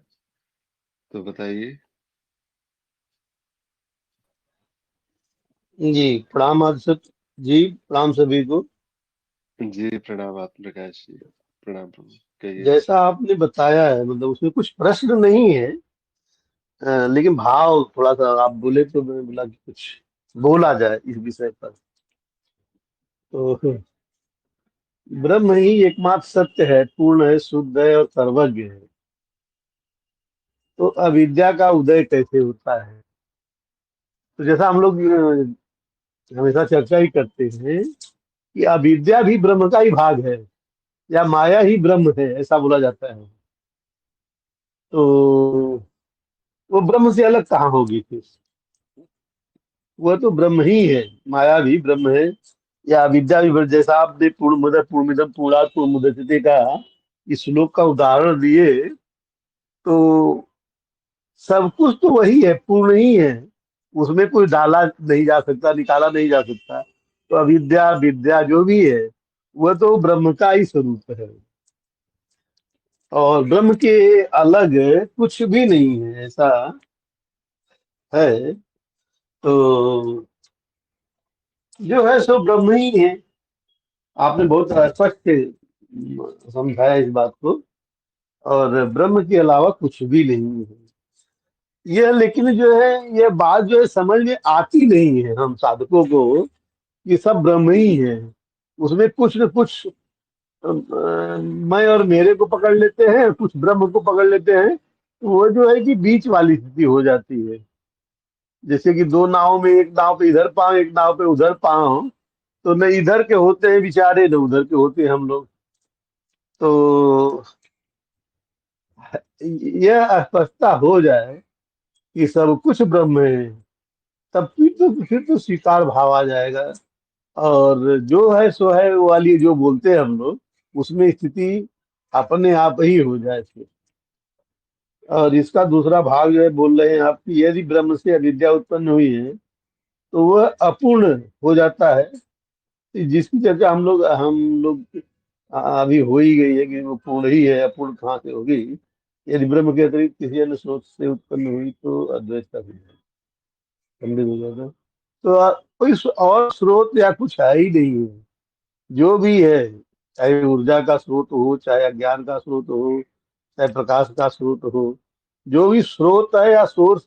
तो बताइए। जी प्रणाम आप सब। जी प्रणाम सभी को। जी, प्रणाम आत्म प्रकाश जी, प्रणाम प्रभु। कहिए। जैसा आपने बताया है, मतलब उसमें कुछ प्रश्न नहीं है, लेकिन भाव थोड़ा सा आप बोले तो मैंने बोला कि कुछ बोला जाए इस विषय पर। तो ब्रह्म ही एकमात्र सत्य है, पूर्ण है, शुद्ध है और सर्वज्ञ है। तो अविद्या का उदय कैसे होता है? तो जैसा हम लोग हमेशा चर्चा ही करते हैं कि अविद्या भी ब्रह्म का ही भाग है, या माया ही ब्रह्म है, ऐसा बोला जाता है। तो वो ब्रह्म से अलग कहाँ होगी फिर? वह तो ब्रह्म ही है। माया भी ब्रह्म है, या विद्या भी ब्रह्म। जैसा आपने पूर्ण पूर्णमिदम पूर्णात् पूर्णमुदच्यते का इस श्लोक का उदाहरण दिए, तो सब कुछ तो वही है, पूर्ण ही है। उसमें कोई डाला नहीं जा सकता, निकाला नहीं जा सकता। तो अविद्या विद्या जो भी है वह तो ब्रह्म का ही स्वरूप है, और ब्रह्म के अलग कुछ भी नहीं है, ऐसा है। तो जो है सो ब्रह्म ही है। आपने बहुत स्पष्ट समझाया इस बात को, और ब्रह्म के अलावा कुछ भी नहीं है यह। लेकिन जो है, यह बात जो है समझ में आती नहीं है हम साधकों को, कि सब ब्रह्म ही है। उसमें कुछ न कुछ मैं और मेरे को पकड़ लेते हैं, कुछ ब्रह्म को पकड़ लेते हैं। तो वो जो है कि बीच वाली स्थिति हो जाती है। जैसे कि दो नाव में, एक नाव पे इधर पांव, एक नाव पे उधर पांव। तो न इधर के होते हैं बेचारे, न उधर के होते हैं हम लोग। तो यह स्पष्टता हो जाए कि सब कुछ ब्रह्म है, तब फिर तो स्वीकार भाव आ जाएगा। और जो है सो है वो वाली जो बोलते हैं हम लोग, उसमें स्थिति अपने आप ही हो जाए फिर। और इसका दूसरा भाग जो है बोल रहे हैं आप कि यदि ब्रह्म से अविद्या उत्पन्न हुई है तो वह अपूर्ण हो जाता है। जिसकी चर्चा हम लोग अभी हो ही गई है कि वो पूर्ण ही है, अपूर्ण कहाँ से होगी? यदि ब्रह्म के अतिरिक्त किसी अन्य स्रोत से उत्पन्न हुई तो अद्वैत का भी है, खंडित हो जाता। तो कोई और स्रोत या कुछ है ही नहीं है। जो भी है, चाहे ऊर्जा का स्रोत हो, चाहे अज्ञान का स्रोत हो, चाहे प्रकाश का स्रोत हो, जो भी स्रोत है या सोर्स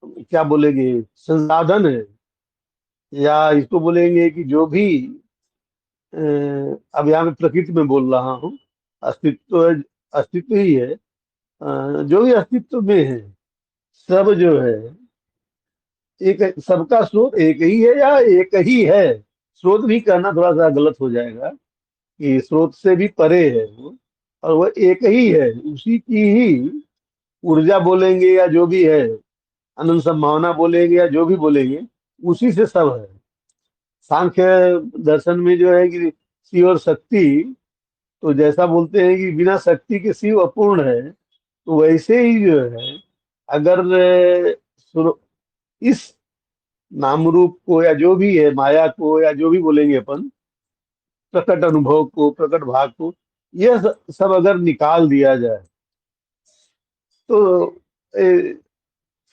क्या बोलेंगे, संसाधन है, या इसको बोलेंगे कि जो भी अ, अब यहाँ पे प्रकृति में बोल रहा हूँ, अस्तित्व, अस्तित्व ही है। जो भी अस्तित्व में है, सब जो है, एक सबका स्रोत एक ही है या एक ही है। स्रोत भी कहना थोड़ा सा गलत हो जाएगा, कि स्रोत से भी परे है वो, और वो एक ही है, उसी की ही ऊर्जा बोलेंगे या जो भी है, अनंत संभावना बोलेंगे या जो भी बोलेंगे, उसी से सब है। सांख्य दर्शन में जो है कि शिव और शक्ति, तो जैसा बोलते हैं कि बिना शक्ति के शिव अपूर्ण है, तो वैसे ही जो है, अगर इस नाम रूप को या जो भी है, माया को या जो भी बोलेंगे अपन, प्रकट अनुभव को, प्रकट भाग को, यह सब अगर निकाल दिया जाए, तो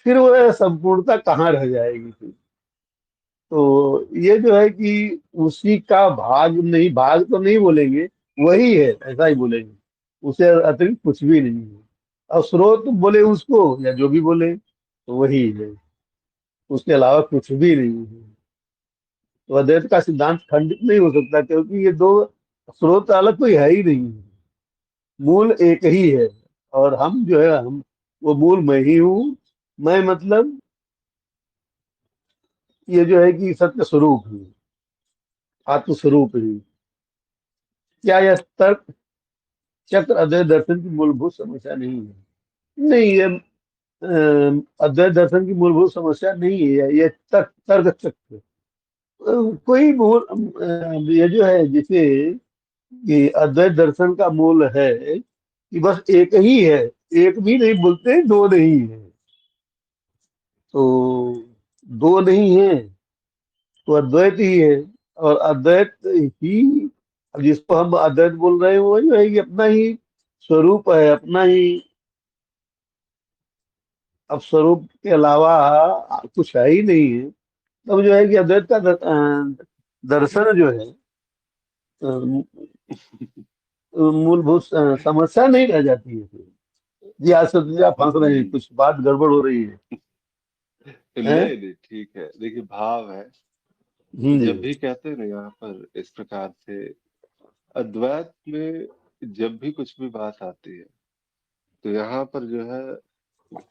फिर वह संपूर्णता कहाँ रह जाएगी फिर। तो ये जो है कि उसी का भाग, नहीं भाग तो नहीं बोलेंगे, वही है ऐसा ही बोलेंगे, उसे अतिरिक्त कुछ भी नहीं है। और स्रोत बोले उसको या जो भी बोले, तो वही है, उसके अलावा कुछ भी नहीं है। तो अद्वैत का सिद्धांत खंडित नहीं हो सकता, क्योंकि ये दो स्रोत अलग कोई है ही नहीं है, मूल एक ही है। और हम जो है, हम वो मूल मैं ही हूँ। मैं मतलब ये जो है कि सत्य स्वरूप ही, आत्म स्वरूप ही। क्या यह तर्क चक्र अद्वैत दर्शन की मूलभूत समस्या नहीं है? नहीं, ये अद्वैत दर्शन की मूलभूत समस्या नहीं है, ये तर्क तर्क चक्र। कोई मूल ये जो है, जिसे कि अद्वैत दर्शन का मूल है कि बस एक ही है, एक भी नहीं बोलते, दो नहीं है। तो दो नहीं है तो अद्वैत ही है, और अद्वैत ही, अब जिसको हम अद्वैत बोल रहे हैं, वो जो है कि अपना ही स्वरूप है, अपना ही, अब स्वरूप के अलावा कुछ है ही नहीं है। तब जो है कि अद्वैत का दर्शन जो है, मूलभूत समस्या नहीं रह जाती है फिर। जी आज से जी आप हंस रहे हैं, नहीं कुछ बात गड़बड़ हो रही है, हैं? नहीं, ठीक है। देखिए, भाव है, जी। जब भी कहते हैं ना यहाँ पर इस प्रकार से, अद्वैत में जब भी कुछ भी बात आती है, तो यहाँ पर जो है,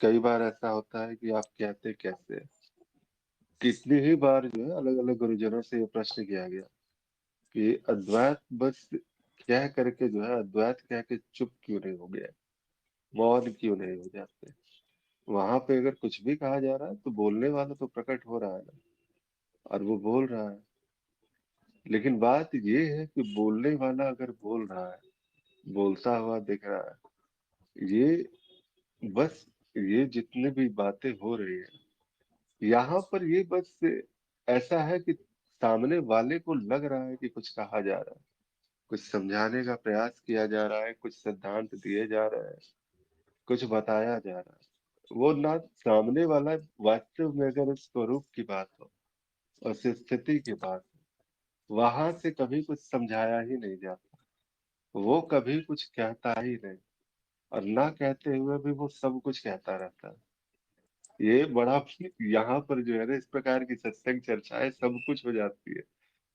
कई बार ऐसा होता है कि आप कहते कैसे हैं। कितनी ही बार जो है अलग अलग गुरुजनों से ये प्रश्न किया गया कि अद्वैत बस कह करके जो है, अद्वैत कह के चुप क्यों नहीं हो गया, मौन क्यों नहीं हो जाते। वहां पे अगर कुछ भी कहा जा रहा है तो बोलने वाला तो प्रकट हो रहा है ना, और वो बोल रहा है। लेकिन बात ये है कि बोलने वाला अगर बोल रहा है, बोलता हुआ दिख रहा है, ये बस, ये जितने भी बातें हो रही है यहाँ पर, ये बस ऐसा है कि सामने वाले को लग रहा है कि कुछ कहा जा रहा है, कुछ समझाने का प्रयास किया जा रहा है, कुछ सिद्धांत दिए जा रहे हैं, कुछ बताया जा रहा है। वो ना सामने वाला वास्तव में अगर उस स्वरूप की बात हो, उस स्थिति की बात हो, वहां से कभी कुछ समझाया ही नहीं जाता, वो कभी कुछ कहता ही नहीं, और ना कहते हुए भी वो सब कुछ कहता रहता है। ये बड़ा यहाँ पर जो है ना, इस प्रकार की सत्संग चर्चाएं सब कुछ हो जाती है,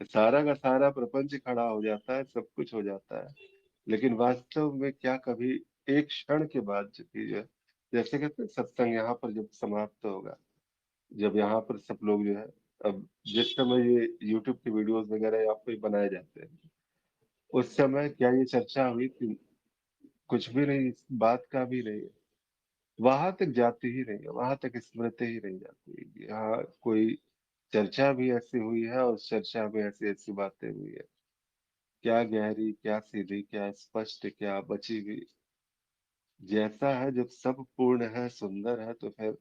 सारा का सारा प्रपंच खड़ा हो जाता है, सब कुछ हो जाता है। लेकिन वास्तव में क्या कभी एक क्षण के बाद जो चीज है, जैसे कहते हैं सत्संग यहाँ पर जब समाप्त होगा, जब यहाँ पर सब लोग जो है, अब जिस समय ये यूट्यूब की वीडियोस वगैरह यहाँ पे बनाए जाते हैं, उस समय क्या ये चर्चा हुई थी? कुछ भी नहीं, इस बात का भी नहीं है। वहां तक जाती ही नहीं है, वहां तक स्मृति ही नहीं जाती। यहाँ कोई चर्चा भी ऐसी हुई है, और उस चर्चा में ऐसी ऐसी बातें हुई है, क्या गहरी, क्या सीधी, क्या स्पष्ट, क्या बची हुई। जैसा है, जब सब पूर्ण है, सुंदर है, तो फिर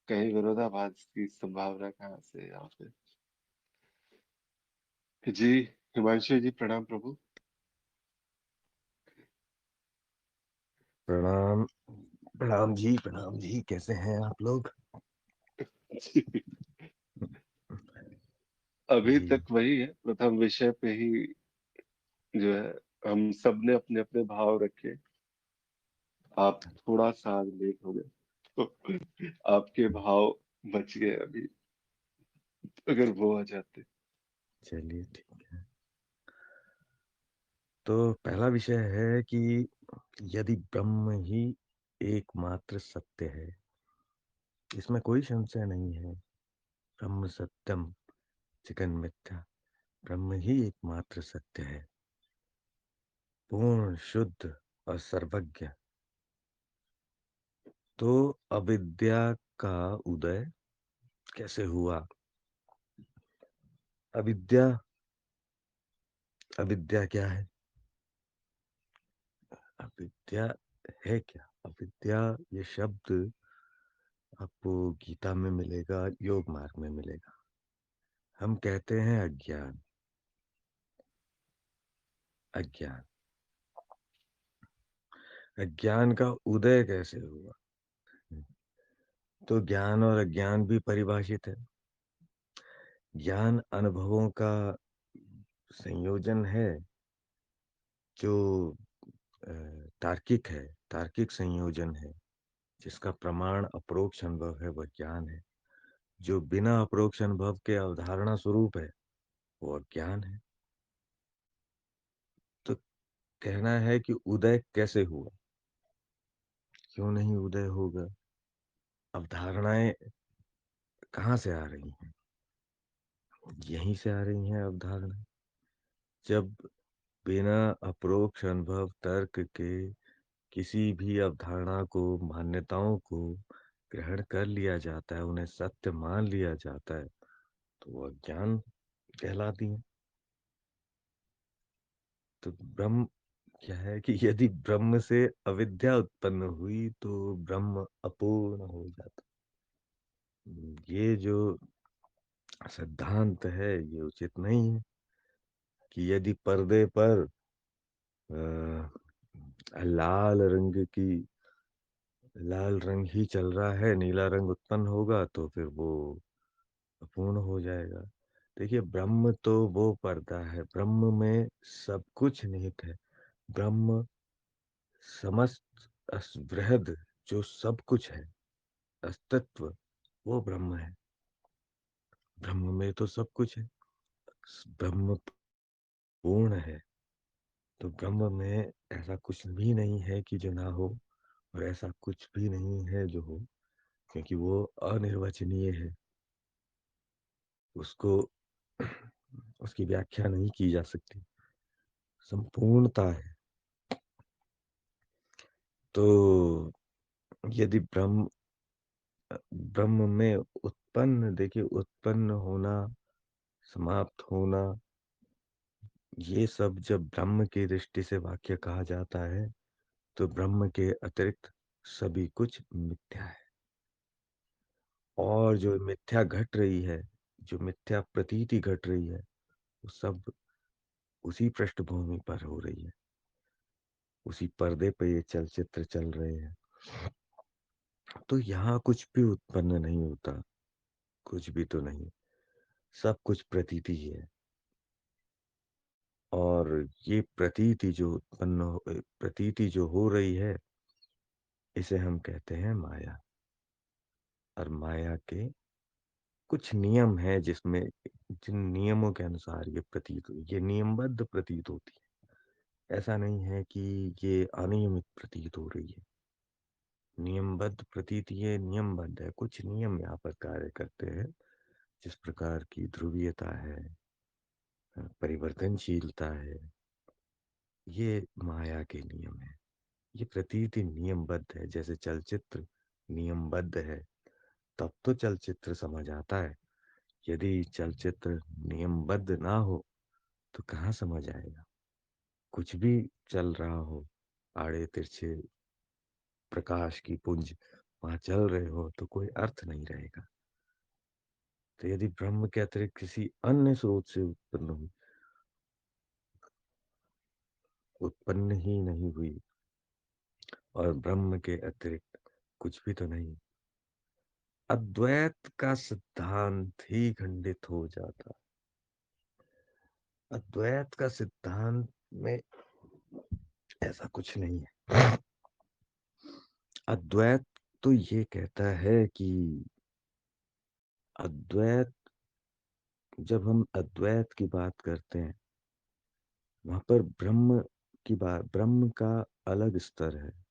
कहीं विरोधाभास की संभावना कहाँ से है यहाँ पे। जी, हिमांशु जी, प्रणाम प्रभु। प्रणाम। प्रणाम जी, प्रणाम जी, कैसे हैं आप लोग? अभी जी। तक वही है, प्रथम विषय पे ही जो है, हम सब ने अपने अपने भाव रखे। आप थोड़ा सा आज लेट हो गए। तो आपके भाव बच गए अभी, अगर वो आ जाते। चलिए ठीक है। तो पहला विषय है कि यदि ब्रह्म ही एकमात्र सत्य है, इसमें कोई संशय नहीं है। ब्रह्म सत्यम चिकन मिथ्या, ब्रह्म ही एकमात्र सत्य है, पूर्ण शुद्ध और सर्वज्ञ। तो अविद्या का उदय कैसे हुआ? अविद्या अविद्या क्या है? अविद्या है क्या? अविद्या ये शब्द आपको गीता में मिलेगा, योग मार्ग में मिलेगा। हम कहते हैं अज्ञान। अज्ञान अज्ञान का उदय कैसे हुआ? तो ज्ञान और अज्ञान भी परिभाषित है। ज्ञान अनुभवों का संयोजन है जो तार्किक है, तार्किक संयोजन है, जिसका प्रमाण अप्रोक्ष अनुभव है, वह ज्ञान है। जो बिना अप्रोक्ष अनुभव के अवधारणा स्वरूप है, वो अज्ञान है। तो कहना है कि उदय कैसे हुआ? क्यों नहीं उदय होगा? अवधारणाएं कहाँ से आ रही हैं? यहीं से आ रही हैं अवधारणा। जब बिना अप्रोक्ष अनुभव तर्क के किसी भी अवधारणा को, मान्यताओं को ग्रहण कर लिया जाता है, उन्हें सत्य मान लिया जाता है, तो वो अज्ञान कहलाती है। तो ब्रह्म क्या है कि यदि ब्रह्म से अविद्या उत्पन्न हुई तो ब्रह्म अपूर्ण हो जाता। ये जो सिद्धांत है ये उचित नहीं है कि यदि पर्दे पर लाल रंग ही चल रहा है, नीला रंग उत्पन्न होगा तो फिर वो अपूर्ण हो जाएगा। देखिए, ब्रह्म तो वो पर्दा है, ब्रह्म में सब कुछ निहित है। ब्रह्म समस्त बृहद जो सब कुछ है, अस्तित्व, वो ब्रह्म है। ब्रह्म में तो सब कुछ है, ब्रह्म पूर्ण है। तो ब्रह्म में ऐसा कुछ भी नहीं है कि जो ना हो, और ऐसा कुछ भी नहीं है जो हो, क्योंकि वो अनिर्वचनीय है। उसको उसकी व्याख्या नहीं की जा सकती, संपूर्णता है। तो यदि ब्रह्म में उत्पन्न, देखिए, उत्पन्न होना, समाप्त होना, ये सब जब ब्रह्म की दृष्टि से वाक्य कहा जाता है तो ब्रह्म के अतिरिक्त सभी कुछ मिथ्या है। और जो मिथ्या घट रही है, जो मिथ्या प्रतीति घट रही है, वो सब उसी पृष्ठभूमि पर हो रही है, उसी पर्दे पे ये चलचित्र चल रहे हैं। तो यहाँ कुछ भी उत्पन्न नहीं होता, कुछ भी तो नहीं, सब कुछ प्रतीति ही है। और ये प्रतीति जो हो रही है, इसे हम कहते हैं माया। और माया के कुछ नियम हैं जिसमें, जिन नियमों के अनुसार ये नियमबद्ध प्रतीत होती है। ऐसा नहीं है कि ये अनियमित प्रतीत हो रही है। नियमबद्ध प्रतीत, ये नियमबद्ध है। कुछ नियम यहाँ पर कार्य करते हैं, जिस प्रकार की ध्रुवीयता है, परिवर्तनशीलता है, ये माया के नियम है। ये प्रतीति नियमबद्ध है। जैसे चलचित्र नियमबद्ध है, तब तो चलचित्र समझ आता है। यदि चलचित्र नियमबद्ध ना हो तो कहाँ समझ आएगा? कुछ भी चल रहा हो, आड़े तिरछे प्रकाश की पुंज वहां चल रहे हो, तो कोई अर्थ नहीं रहेगा। तो यदि ब्रह्म के अतिरिक्त किसी अन्य स्रोत से उत्पन्न ही नहीं हुई, और ब्रह्म के अतिरिक्त कुछ भी तो नहीं, अद्वैत का सिद्धांत ही खंडित हो जाता। अद्वैत का सिद्धांत में ऐसा कुछ नहीं है। अद्वैत तो ये कहता है कि अद्वैत, जब हम अद्वैत की बात करते हैं, वहां पर ब्रह्म की बात, ब्रह्म का अलग स्तर है।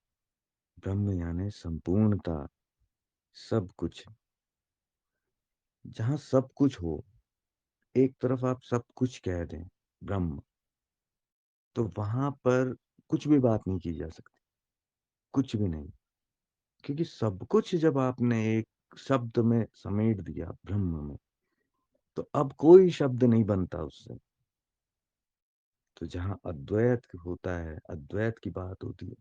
ब्रह्म यानी संपूर्णता, सब कुछ। जहां सब कुछ हो, एक तरफ आप सब कुछ कह दें ब्रह्म, तो वहां पर कुछ भी बात नहीं की जा सकती, कुछ भी नहीं। क्योंकि सब कुछ जब आपने एक शब्द में समेट दिया ब्रह्म में, तो अब कोई शब्द नहीं बनता उससे। तो जहां अद्वैत होता है, अद्वैत की बात होती है,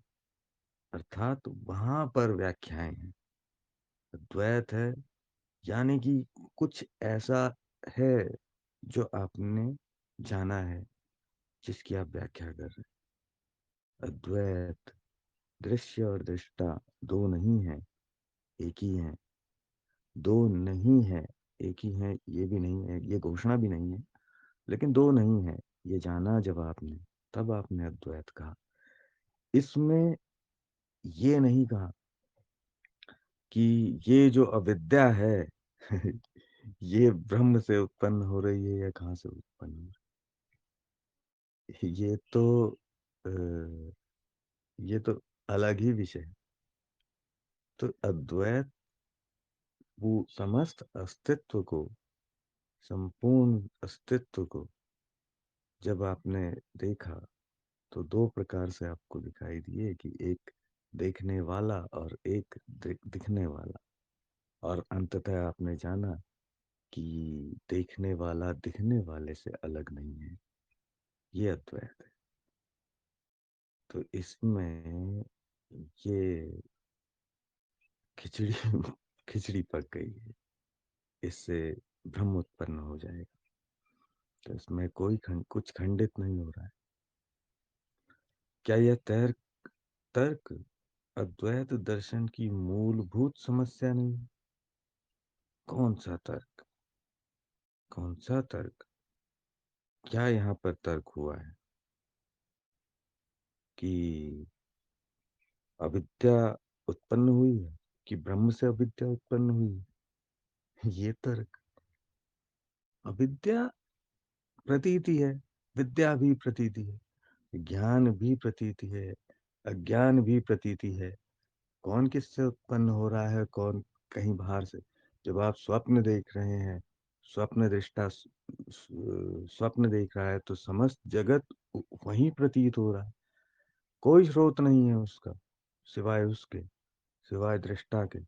अर्थात वहां पर व्याख्याएं हैं। अद्वैत है यानी कि कुछ ऐसा है जो आपने जाना है, जिसकी आप व्याख्या कर रहे हैं। अद्वैत, दृश्य और दृष्टा दो नहीं है, एक ही है। दो नहीं है, एक ही है, ये भी नहीं है, ये घोषणा भी नहीं है, लेकिन दो नहीं है, ये जाना जब आपने, तब आपने अद्वैत कहा। इसमें ये नहीं कहा कि ये जो अविद्या है ये ब्रह्म से उत्पन्न हो रही है या कहाँ से उत्पन्न हो रही है। अ, ये तो अलग ही विषय है। तो अद्वैत वो समस्त अस्तित्व को, संपूर्ण अस्तित्व को जब आपने देखा, तो दो प्रकार से आपको दिखाई दिए कि एक देखने वाला और एक दिखने वाला। और अंततः आपने जाना कि देखने वाला दिखने वाले से अलग नहीं है, ये अद्वैत है। तो इसमें ये खिचड़ी खिचड़ी पक गई है, इससे भ्रम उत्पन्न हो जाएगा। तो इसमें कुछ खंडित नहीं हो रहा है। क्या यह तर्क अद्वैत दर्शन की मूलभूत समस्या नहीं है? कौन सा तर्क, कौन सा तर्क? क्या यहाँ पर तर्क हुआ है कि अविद्या उत्पन्न हुई है, कि ब्रह्म से अविद्या उत्पन्न हुई है? ये तर्क, अविद्या प्रतीति है, विद्या भी प्रतीति है, ज्ञान भी प्रतीति है, अज्ञान भी प्रतीति है। कौन किससे उत्पन्न हो रहा है, कौन कहीं बाहर से। जब आप स्वप्न देख रहे हैं, स्वप्न दृष्टा स्वप्न देख रहा है, तो समस्त जगत वहीं प्रतीत हो रहा है। कोई स्रोत नहीं है उसका, सिवाय उसके, सिवाय दृष्टा के।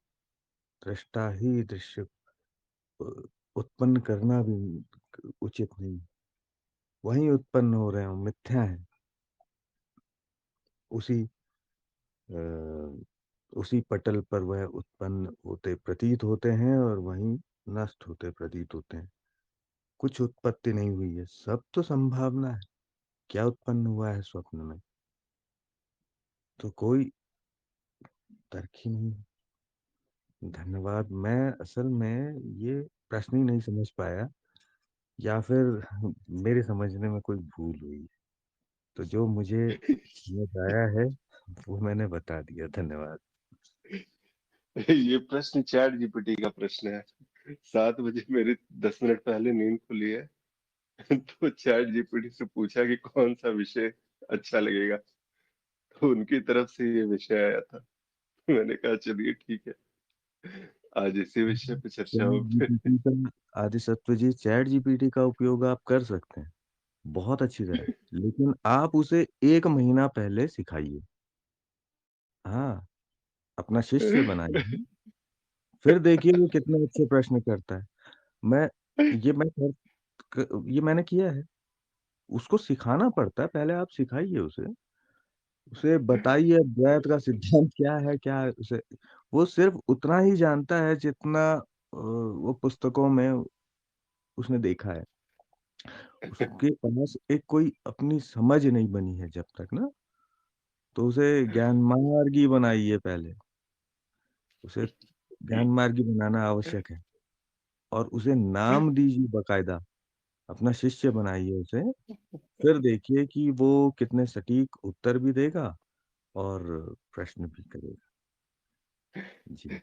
दृष्टा ही दृश्य उत्पन्न करना भी उचित नहीं। वहीं उत्पन्न हो रहे हो, मिथ्या है। उसी अ, उसी पटल पर वह उत्पन्न होते प्रतीत होते हैं और वहीं नष्ट होते प्रतीत होते हैं। कुछ उत्पत्ति नहीं हुई है, सब तो संभावना है। क्या उत्पन्न हुआ है स्वप्न में? तो कोई तर्क ही नहीं है। धन्यवाद। मैं असल में ये प्रश्न ही नहीं समझ पाया, या फिर मेरे समझने में कोई भूल हुई। तो जो मुझे समझ आया है वो मैंने बता दिया। धन्यवाद। ये प्रश्न चैट जीपीटी का प्रश्न है। 7 बजे मेरी 10 मिनट पहले नींद खुली है तो चैट जीपीटी से पूछा कि कौन सा विषय अच्छा लगेगा, तो उनकी तरफ से ये विषय आया था। मैंने कहा चलिए ठीक है, आज इसी विषय पे चर्चा चैट हो। जीपीटी का, आदि सत्व जी, चैट जीपीटी का उपयोग आप कर सकते हैं बहुत अच्छी तरह, लेकिन आप उसे 1 महीना पहले सिखाइए। हाँ, अपना शिष्य बनाइए, फिर देखिए वो कितने अच्छे प्रश्न करता है। मैं ये मैंने किया है। उसको सिखाना पड़ता है, पहले आप सिखाइए उसे, उसे बताइए अद्वैत का सिद्धांत क्या है, क्या है उसे। वो सिर्फ उतना ही जानता है जितना वो पुस्तकों में उसने देखा है। उसके पास एक कोई अपनी समझ नहीं बनी है जब तक ना, तो उसे ज्ञान मार्गी बनाइए पहले। उसे ज्ञान मार्गी बनाना आवश्यक है, और उसे नाम दीजिए बकायदा, अपना शिष्य बनाइए उसे। फिर देखिए कि वो कितने सटीक उत्तर भी देगा और प्रश्न भी करेगा। जी।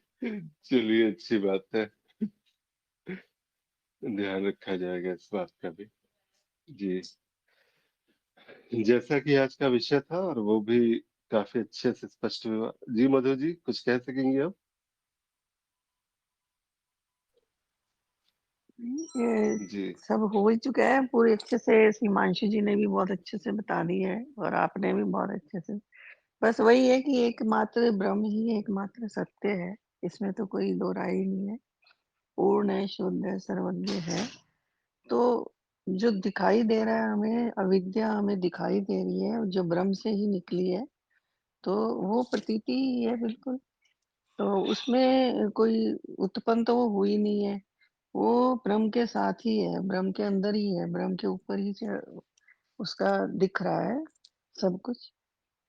चलिए, अच्छी बात है। ध्यान रखा जाएगा इस बात का भी। जी, जैसा कि आज का विषय था और वो भी काफी अच्छे से स्पष्ट हुआ। जी मधु जी, कुछ कह सकेंगे आप? ये जी। सब हो ही चुका है पूरे अच्छे से। हिमांशु जी ने भी बहुत अच्छे से बता दिया है और आपने भी बहुत अच्छे से। बस वही है कि एकमात्र ब्रह्म ही एकमात्र सत्य है, इसमें तो कोई दो राय ही नहीं है। पूर्ण है, शुद्ध है, सर्वज्ञ है। तो जो दिखाई दे रहा है हमें, अविद्या हमें दिखाई दे रही है जो ब्रह्म से ही निकली है, तो वो प्रतीति ही है बिल्कुल। तो उसमें कोई उत्पन्न तो वो हुई नहीं है, वो ब्रह्म के साथ ही है, ब्रह्म के अंदर ही है, ब्रह्म के ऊपर ही से उसका दिख रहा है सब कुछ।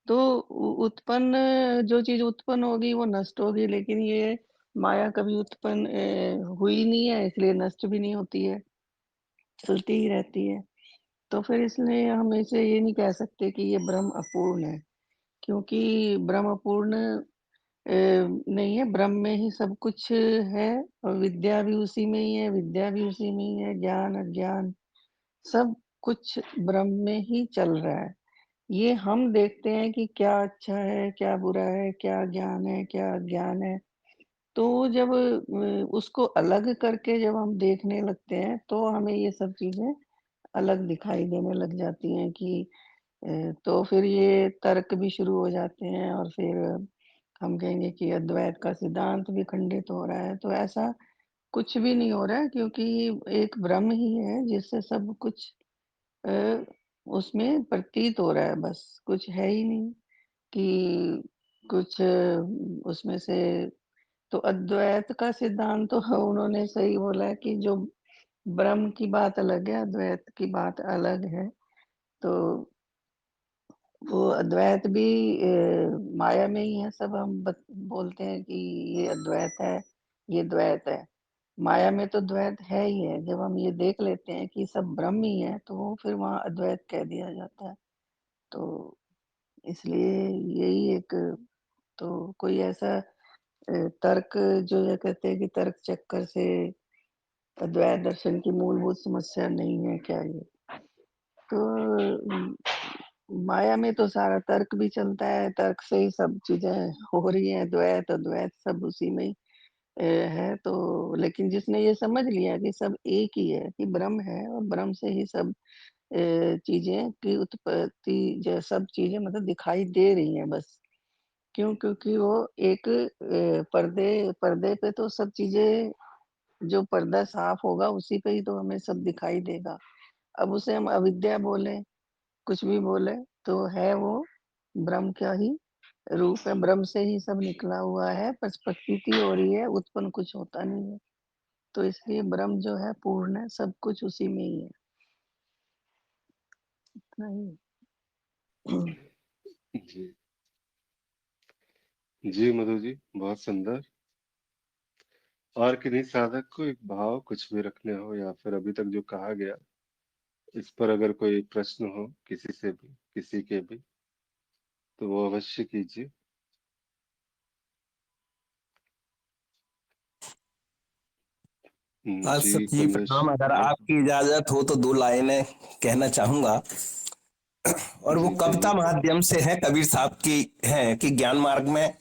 तो उत्पन्न, जो चीज उत्पन्न होगी वो नष्ट होगी, लेकिन ये माया कभी उत्पन्न हुई नहीं है, इसलिए नष्ट भी नहीं होती है, चलती ही रहती है। तो फिर इसलिए हम इसे ये नहीं कह सकते कि ये ब्रह्म अपूर्ण है, क्योंकि ब्रह्म अपूर्ण नहीं है। ब्रह्म में ही सब कुछ है और विद्या भी उसी में ही है, विद्या भी उसी में ही है, ज्ञान अज्ञान सब कुछ ब्रह्म में ही चल रहा है। ये हम देखते हैं कि क्या अच्छा है, क्या बुरा है, क्या ज्ञान है, क्या अज्ञान है। तो जब उसको अलग करके जब हम देखने लगते हैं तो हमें ये सब चीजें अलग दिखाई देने लग जाती हैं कि तो फिर ये तर्क भी शुरू हो जाते हैं और फिर हम कहेंगे कि अद्वैत का सिद्धांत भी खंडित हो रहा है। तो ऐसा कुछ भी नहीं हो रहा है, क्योंकि एक ब्रह्म ही है जिससे सब कुछ अ, उसमें प्रतीत हो रहा है, बस कुछ है ही नहीं कि कुछ उसमें से। तो अद्वैत का सिद्धांत तो उन्होंने सही बोला है कि जो ब्रह्म की बात अलग है, अद्वैत की बात अलग है। तो वो अद्वैत भी माया में ही है, सब हम बोलते हैं कि ये अद्वैत है, ये द्वैत है। माया में तो द्वैत है ही है। जब हम ये देख लेते हैं कि सब ब्रह्म ही है, तो वो फिर वहाँ अद्वैत कह दिया जाता है। तो इसलिए यही एक, तो कोई ऐसा तर्क जो ये कहते हैं कि तर्क चक्कर से अद्वैत दर्शन की मूलभूत समस्या नहीं है क्या ये? तो माया में तो सारा तर्क भी चलता है, तर्क से ही सब चीजें हो रही हैं, द्वैत अद्वैत सब उसी में ही है। तो लेकिन जिसने ये समझ लिया कि सब एक ही है, कि ब्रह्म है और ब्रह्म से ही सब चीजें की उत्पत्ति, जो सब चीजें मतलब दिखाई दे रही हैं बस। क्यों? क्योंकि वो एक पर्दे पर्दे पे तो सब चीजें, जो पर्दा साफ होगा उसी पे ही तो हमें सब दिखाई देगा। अब उसे हम अविद्या बोले, कुछ भी बोले, तो है वो ब्रह्म का ही रूप है, ब्रह्म से ही सब निकला हुआ है, बस प्रतीति हो रही है, उत्पन्न कुछ होता नहीं है। तो इसलिए ब्रह्म जो है पूर्ण है, सब कुछ उसी में ही है। इतना ही। जी। जी मधु जी, बहुत सुंदर। और किन्हीं साधक को एक भाव कुछ भी रखने हो या फिर अभी तक जो कहा गया, इस पर अगर कोई प्रश्न हो किसी से भी, किसी के भी, तो वो अवश्य कीजिए। आज जी, सच जी कुंदश प्रणाम, अगर जी। आपकी इजाजत हो तो दो लाइनें कहना चाहूंगा। और वो जी कविता कहिए कहिए। माध्यम से है, कबीर साहब की है कि ज्ञान मार्ग में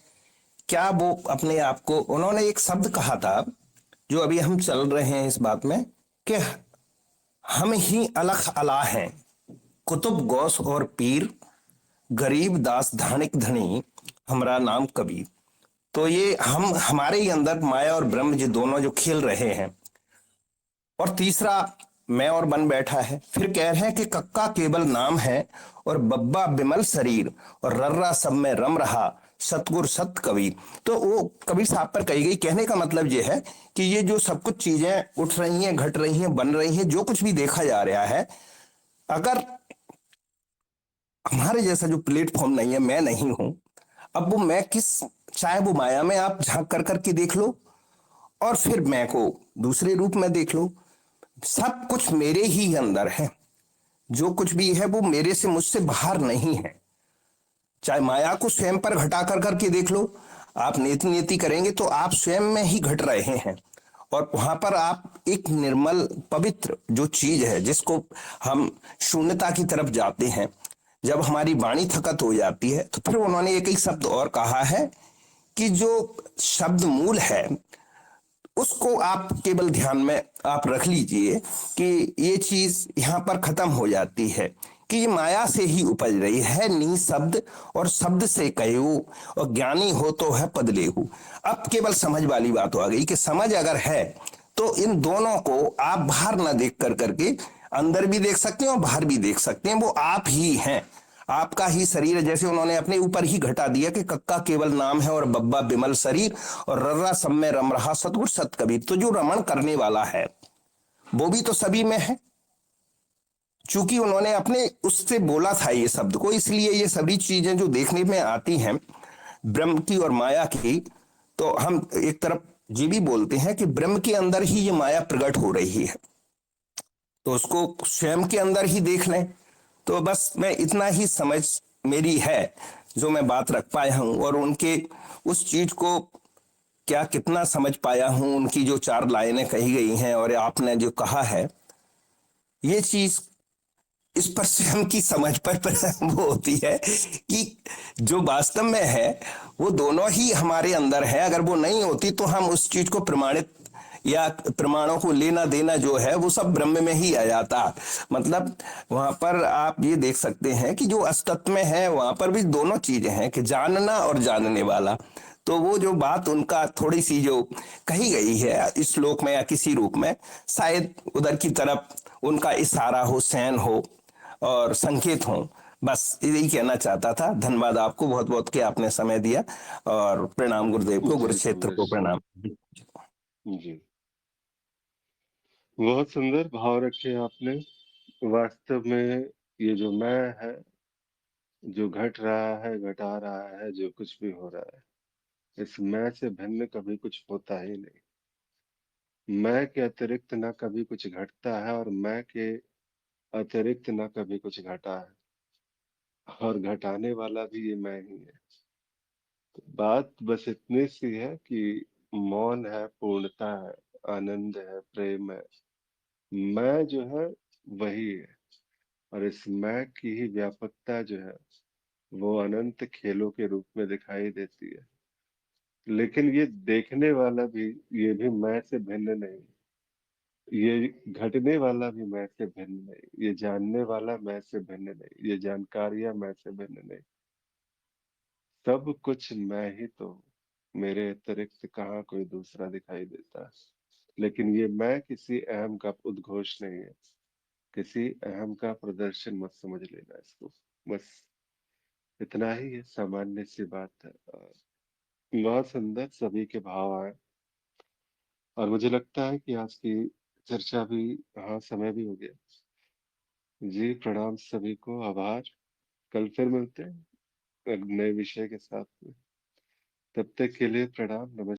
क्या वो अपने आप को, उन्होंने एक शब्द कहा था जो अभी हम चल रहे हैं इस बात में, कि हम ही अलख अला हैं, कुतुब गौस और पीर, गरीब दास धानिक धनी, हमारा नाम कबीर। तो ये हम, हमारे ही अंदर माया और ब्रह्म जी दोनों जो खेल रहे हैं। और तीसरा मैं और बन बैठा है, फिर कह रहे हैं कि कक्का केवल नाम है और बब्बा बिमल शरीर और रर्रा सब में रम रहा सतगुर सत कबीर। तो वो कबीर साहब पर कही गई, कहने का मतलब ये है कि ये जो सब कुछ चीजें उठ रही हैं, घट रही हैं, बन रही हैं, जो कुछ भी देखा जा रहा है, अगर हमारे जैसा जो प्लेटफॉर्म नहीं है, मैं नहीं हूं, अब वो मैं किस, चाहे वो माया में आप झांक कर करके देख लो और फिर मैं को दूसरे रूप में देख लो, सब कुछ मेरे ही अंदर है। जो कुछ भी है वो मेरे से, मुझसे बाहर नहीं है। चाहे माया को स्वयं पर घटा कर करके देख लो, आप नेति नेति करेंगे तो आप स्वयं में ही घट रहे हैं। और वहां पर आप एक निर्मल पवित्र जो चीज है जिसको हम शून्यता की तरफ जाते हैं, जब हमारी वाणी थकत हो जाती है, तो फिर उन्होंने एक ही शब्द और कहा है कि जो शब्द मूल है उसको आप केवल ध्यान में आप रख लीजिए कि ये चीज यहां पर खत्म हो जाती है कि ये माया से ही उपज रही है। नी शब्द और शब्द से कहो, और ज्ञानी हो तो है पद लेहू। अब केवल समझ वाली बात आ गई कि समझ अगर है तो इन दोनों को आप बाहर ना देख कर करके अंदर भी देख सकते हैं और बाहर भी देख सकते हैं। वो आप ही हैं, आपका ही शरीर है। जैसे उन्होंने अपने ऊपर ही घटा दिया कि कक्का केवल नाम है और बब्बा बिमल शरीर, और रर्रा सब में रम रहा सतगुर सत कबीर। तो जो रमण करने वाला है वो भी तो सभी में है। चूंकि उन्होंने अपने उससे बोला था ये शब्द को, इसलिए ये सभी चीजें जो देखने में आती हैं ब्रह्म की और माया की, तो हम एक तरफ ये भी बोलते हैं कि ब्रह्म के अंदर ही ये माया प्रकट हो रही है, तो उसको स्वयं के अंदर ही देख लें। तो बस मैं इतना ही समझ मेरी है जो मैं बात रख पाया हूं, और उनके उस चीज को क्या कितना समझ पाया हूं, उनकी जो 4 लाइनें कही गई हैं और आपने जो कहा है, ये चीज इस पर स्वयं की समझ पर वो होती है कि जो वास्तव में है वो दोनों ही हमारे अंदर है। अगर वो नहीं होती तो हम उस चीज को प्रमाणित या प्रमाणों को लेना देना जो है वो सब ब्रह्म में ही आ जाता। मतलब वहां पर आप ये देख सकते हैं कि जो अस्तित्व में है वहां पर भी दोनों चीजें हैं कि जानना और जानने वाला। तो वो जो बात उनका थोड़ी सी जो कही गई है इस श्लोक में या किसी रूप में, शायद उधर की तरफ उनका इशारा हो, सैन हो और संकेत हो। बस यही कहना चाहता था। धन्यवाद आपको बहुत बहुत कि आपने समय दिया, और प्रणाम गुरुदेव को, जी गुरुक्षेत्र को रमेश प्रणाम। जी, बहुत सुंदर भाव रखे आपने। वास्तव में ये जो मैं है, जो घट रहा है, घटा रहा है, जो कुछ भी हो रहा है, इस मैं से भिन्न कभी कुछ होता ही नहीं। मैं के अतिरिक्त ना कभी कुछ घटता है, और मैं के अतिरिक्त ना कभी कुछ घटा है, और घटाने वाला भी ये मैं ही है। बात बस इतनी सी है कि मौन है, पूर्णता है, आनंद है, प्रेम है। मैं जो है वही है, और इस मैं की ही व्यापकता जो है वो अनंत खेलों के रूप में दिखाई देती है। लेकिन ये देखने वाला भी, ये भी मैं से भिन्न नहीं। ये घटने वाला भी मैं से भिन्न नहीं, ये जानने वाला मैं से भिन्न नहीं, ये जानकारियां मैं से भिन्न नहीं। सब कुछ मैं ही तो हूँ। मेरे अतिरिक्त कहाँ कोई दूसरा दिखाई देता है। लेकिन ये मैं किसी अहम का उद्घोष नहीं है, किसी अहम का प्रदर्शन मत समझ लेना इसको। बस इतना ही है, सामान्य सी बात है। बहुत सुंदर सभी के भाव आए, और मुझे लगता है कि आज की चर्चा भी, हाँ समय भी हो गया। जी प्रणाम सभी को, आभार। कल फिर मिलते हैं एक नए विषय के साथ में। तब तक के लिए प्रणाम, नमस्कार।